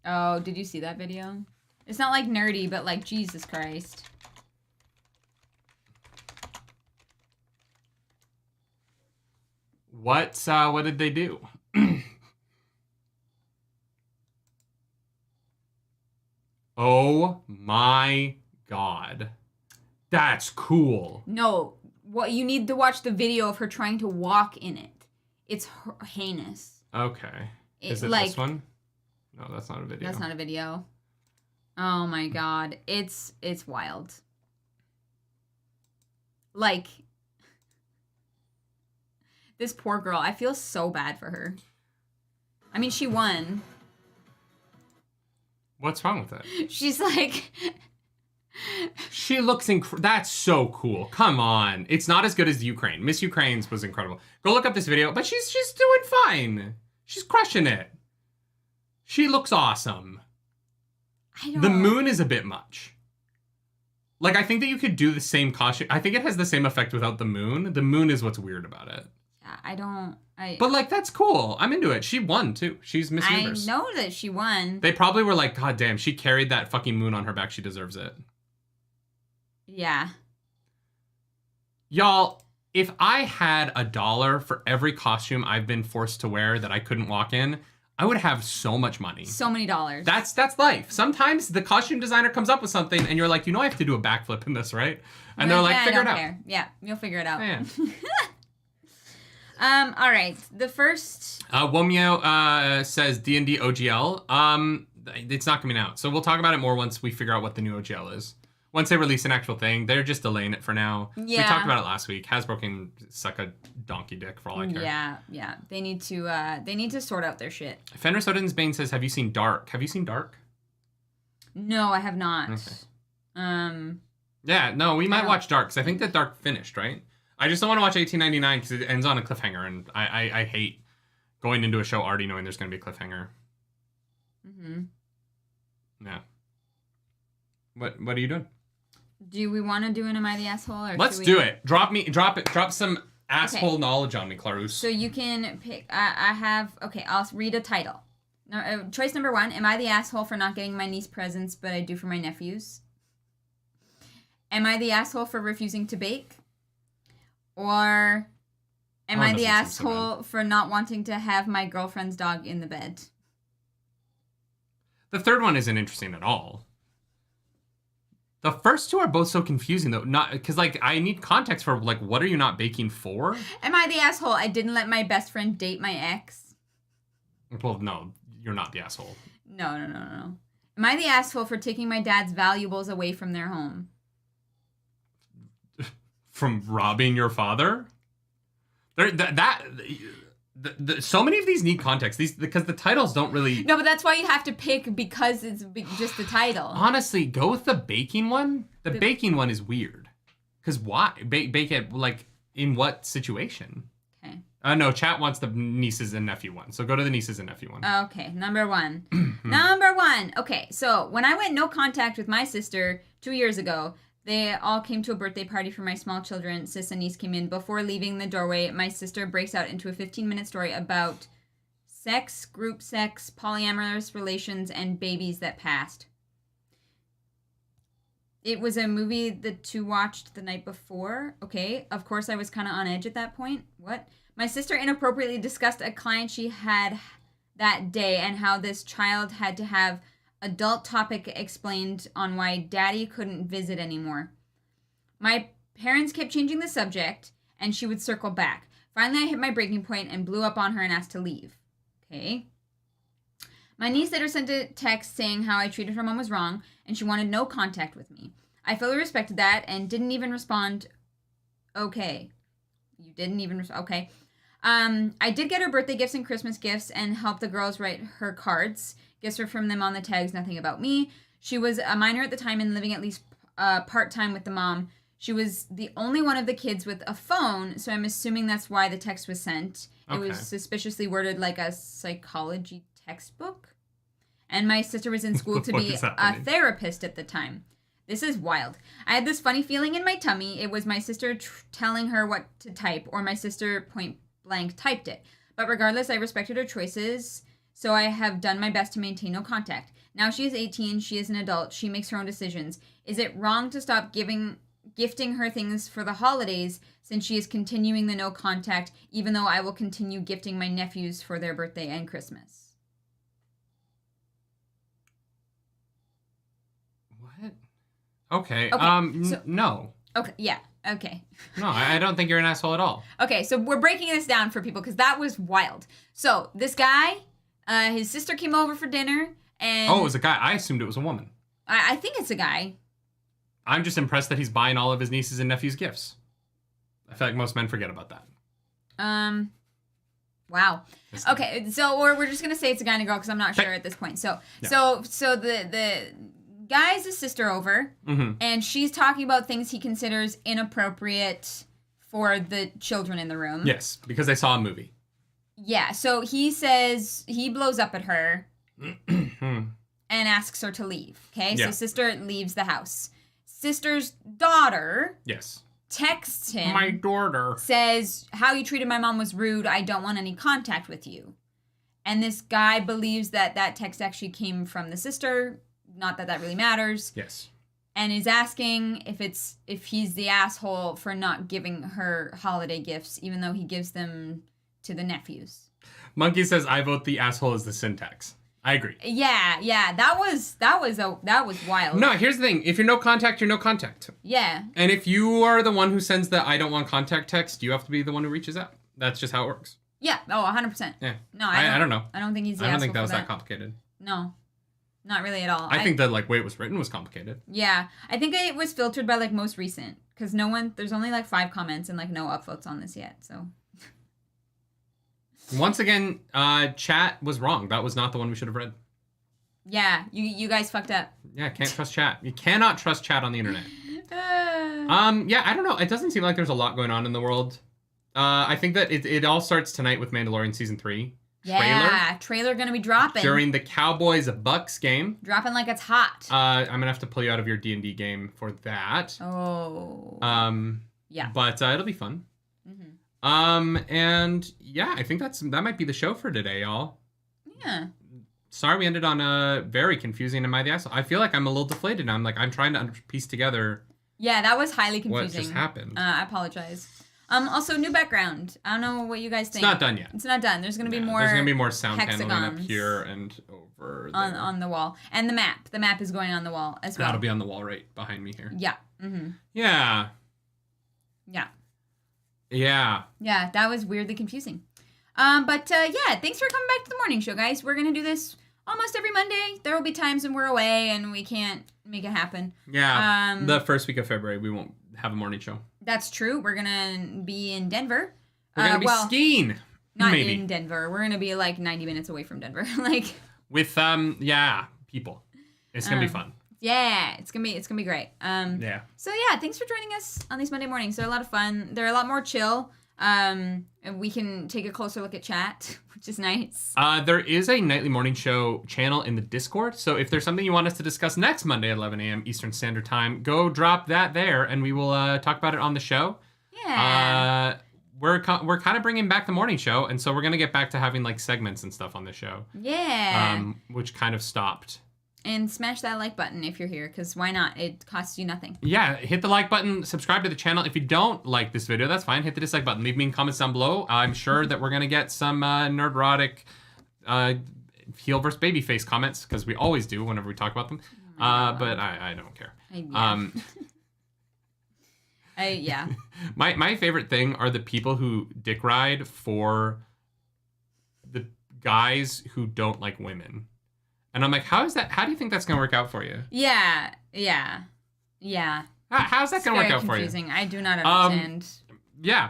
Oh, did you see that video? It's not like nerdy, but like Jesus Christ. What did they do? Oh my God. That's cool. No, what you need to watch the video of her trying to walk in it. It's heinous. Okay. Is it like, this one? No, that's not a video. That's not a video. Oh my God. It's wild. Like, this poor girl. I feel so bad for her. I mean, she won. What's wrong with it? She's like... She looks that's so cool. Come on. It's not as good as Ukraine. Miss Ukraine's was incredible. Go look up this video, but she's doing fine. She's crushing it. She looks awesome. The moon is a bit much. Like, I think that you could do the same costume. I think it has the same effect without the moon. The moon is what's weird about it. Yeah, But, like, that's cool. I'm into it. She won, too. She's Miss Universe. I know that she won. They probably were like, God damn, she carried that fucking moon on her back. She deserves it. Yeah. Y'all, if I had $1 for every costume I've been forced to wear that I couldn't walk in, I would have so much money. So many dollars. That's life. Sometimes the costume designer comes up with something and you're like, I have to do a backflip in this, right? And they're like, figure it out. Care. Yeah, you'll figure it out. Yeah. All right. The first... Womeo says D&D OGL. It's not coming out. So we'll talk about it more once we figure out what the new OGL is. Once they release an actual thing, they're just delaying it for now. Yeah. We talked about it last week. Hasbro can suck a donkey dick for all I care. Yeah. They need to sort out their shit. Fenris Odin's Bane says, have you seen Dark? Have you seen Dark? No, I have not. Okay. Yeah, no, we might watch Dark, because I think that Dark finished, right? I just don't want to watch 1899 because it ends on a cliffhanger, and I hate going into a show already knowing there's going to be a cliffhanger. Mm-hmm. Yeah. What are you doing? Do we want to do an Am I the Asshole? Or Let's do it. Drop some asshole knowledge on me, Clarus. So you can pick, I'll read a title. Choice number 1, am I the asshole for not getting my niece presents, but I do for my nephews? Am I the asshole for refusing to bake? Or am I the asshole for not wanting to have my girlfriend's dog in the bed? The third one isn't interesting at all. The first two are both so confusing, though. Not because, like, I need context for, like, what are you not baking for? Am I the asshole? I didn't let my best friend date my ex. Well, no, you're not the asshole. No. Am I the asshole for taking my dad's valuables away from their home? From robbing your father? So many of these need context. Because the titles don't really... No, but that's why you have to pick because it's just the title. Honestly, go with the baking one. The baking one is weird. Because why? Bake it, like, in what situation? Okay. No, chat wants the nieces and nephew one. So go to the nieces and nephew one. Okay, number 1. Number 1. Okay, so when I went no contact with my sister 2 years ago... They all came to a birthday party for my small children. Sis and niece came in. Before leaving the doorway, my sister breaks out into a 15-minute story about sex, group sex, polyamorous relations, and babies that passed. It was a movie the two watched the night before. Okay, of course I was kind of on edge at that point. What? My sister inappropriately discussed a client she had that day and how this child had to have adult topic explained on why daddy couldn't visit anymore. My parents kept changing the subject, and she would circle back. Finally, I hit my breaking point and blew up on her and asked to leave. Okay. My niece later sent a text saying how I treated her mom was wrong, and she wanted no contact with me. I fully respected that and didn't even respond, okay. You didn't even, okay. I did get her birthday gifts and Christmas gifts and helped the girls write her cards. Gifts were from them on the tags, nothing about me. She was a minor at the time and living at least part-time with the mom. She was the only one of the kids with a phone, so I'm assuming that's why the text was sent. Okay. It was suspiciously worded like a psychology textbook. And my sister was in school to be a therapist at the time. This is wild. I had this funny feeling in my tummy. It was my sister telling her what to type, or my sister point blank typed it. But regardless, I respected her choices, so I have done my best to maintain no contact. Now she is 18. She is an adult. She makes her own decisions. Is it wrong to stop gifting her things for the holidays since she is continuing the no contact, even though I will continue gifting my nephews for their birthday and Christmas? What? Okay. No. Okay. Yeah. Okay. No, I don't think you're an asshole at all. Okay, so we're breaking this down for people because that was wild. So this guy, his sister came over for dinner, and it was a guy. I assumed it was a woman. I think it's a guy. I'm just impressed that he's buying all of his nieces and nephews gifts. I feel like most men forget about that. Wow. Okay, so we're just gonna say it's a guy and a girl because I'm not sure at this point. So the guy's his sister over, and she's talking about things he considers inappropriate for the children in the room. Yes, because they saw a movie. Yeah, so he says he blows up at her and asks her to leave. Okay, yeah. So sister leaves the house. Sister's daughter texts him. My daughter. Says, how you treated my mom was rude. I don't want any contact with you. And this guy believes that text actually came from the sister. Not that really matters. Yes. And is asking if he's the asshole for not giving her holiday gifts, even though he gives them to the nephews. Monkey says, I vote the asshole is the syntax. I agree. Yeah. That was wild. No, here's the thing. If you're no contact, you're no contact. Yeah. And if you are the one who sends the I don't want contact text, you have to be the one who reaches out. That's just how it works. Yeah. Oh, 100%. Yeah. No, I don't know. I don't think he's the asshole. I don't think that was that complicated. No. Not really at all. I think the way it was written was complicated. Yeah. I think it was filtered by most recent. Because there's only 5 comments and no upvotes on this yet, so. Once again, chat was wrong. That was not the one we should have read. Yeah, you guys fucked up. Yeah, can't trust chat. You cannot trust chat on the internet. Yeah, I don't know. It doesn't seem like there's a lot going on in the world. I think that it all starts tonight with Mandalorian Season 3. Yeah, trailer gonna be dropping. During the Cowboys-Bucks game. Dropping like it's hot. I'm gonna have to pull you out of your D&D game for that. Oh. Yeah. But it'll be fun. And yeah, I think that might be the show for today, y'all. Yeah. Sorry we ended on a very confusing Am I the Asshole? I feel like I'm a little deflated now. I'm trying to piece together. Yeah, that was highly confusing. What just happened? I apologize. Also, new background. I don't know what you guys think. It's not done yet. It's not done. There's going to be more There's going to be more sound hexagons paneling up here and over there. On the wall. And the map. The map is going on the wall as well. That'll be on the wall right behind me here. Yeah. Yeah. Yeah. Yeah. Yeah, that was weirdly confusing. But yeah, thanks for coming back to the morning show, guys. We're going to do this almost every Monday. There will be times when we're away and we can't make it happen. Yeah. The first week of February, we won't have a morning show. That's true. We're going to be in Denver. We're going to be skiing. Not in Denver. We're going to be 90 minutes away from Denver. With, people. It's going to be fun. Yeah, it's gonna be great. Yeah. So yeah, thanks for joining us on these Monday mornings. They're a lot of fun. They're a lot more chill. And we can take a closer look at chat, which is nice. There is a nightly morning show channel in the Discord. So if there's something you want us to discuss next Monday at 11 a.m. Eastern Standard Time, go drop that there, and we will talk about it on the show. Yeah. We're kind of bringing back the morning show, and so we're gonna get back to having segments and stuff on the show. Yeah. Which kind of stopped. And smash that like button if you're here, because why not? It costs you nothing. Yeah, hit the like button, subscribe to the channel. If you don't like this video, that's fine. Hit the dislike button. Leave me in comments down below. I'm sure that we're going to get some nerdrotic heel versus babyface comments, because we always do whenever we talk about them. But I don't care. Yeah. My favorite thing are the people who dick ride for the guys who don't like women. And I'm like, how do you think that's going to work out for you? Yeah. How's that going to work out confusing. For you? I do not understand. Yeah.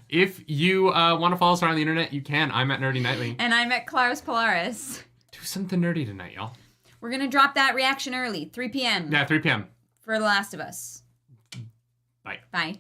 If you want to follow us around the internet, you can. I'm at nerdynightly. And I'm at Claris Polaris. Do something nerdy tonight, y'all. We're going to drop that reaction early, 3 p.m. Yeah, 3 p.m. for The Last of Us. Bye. Bye.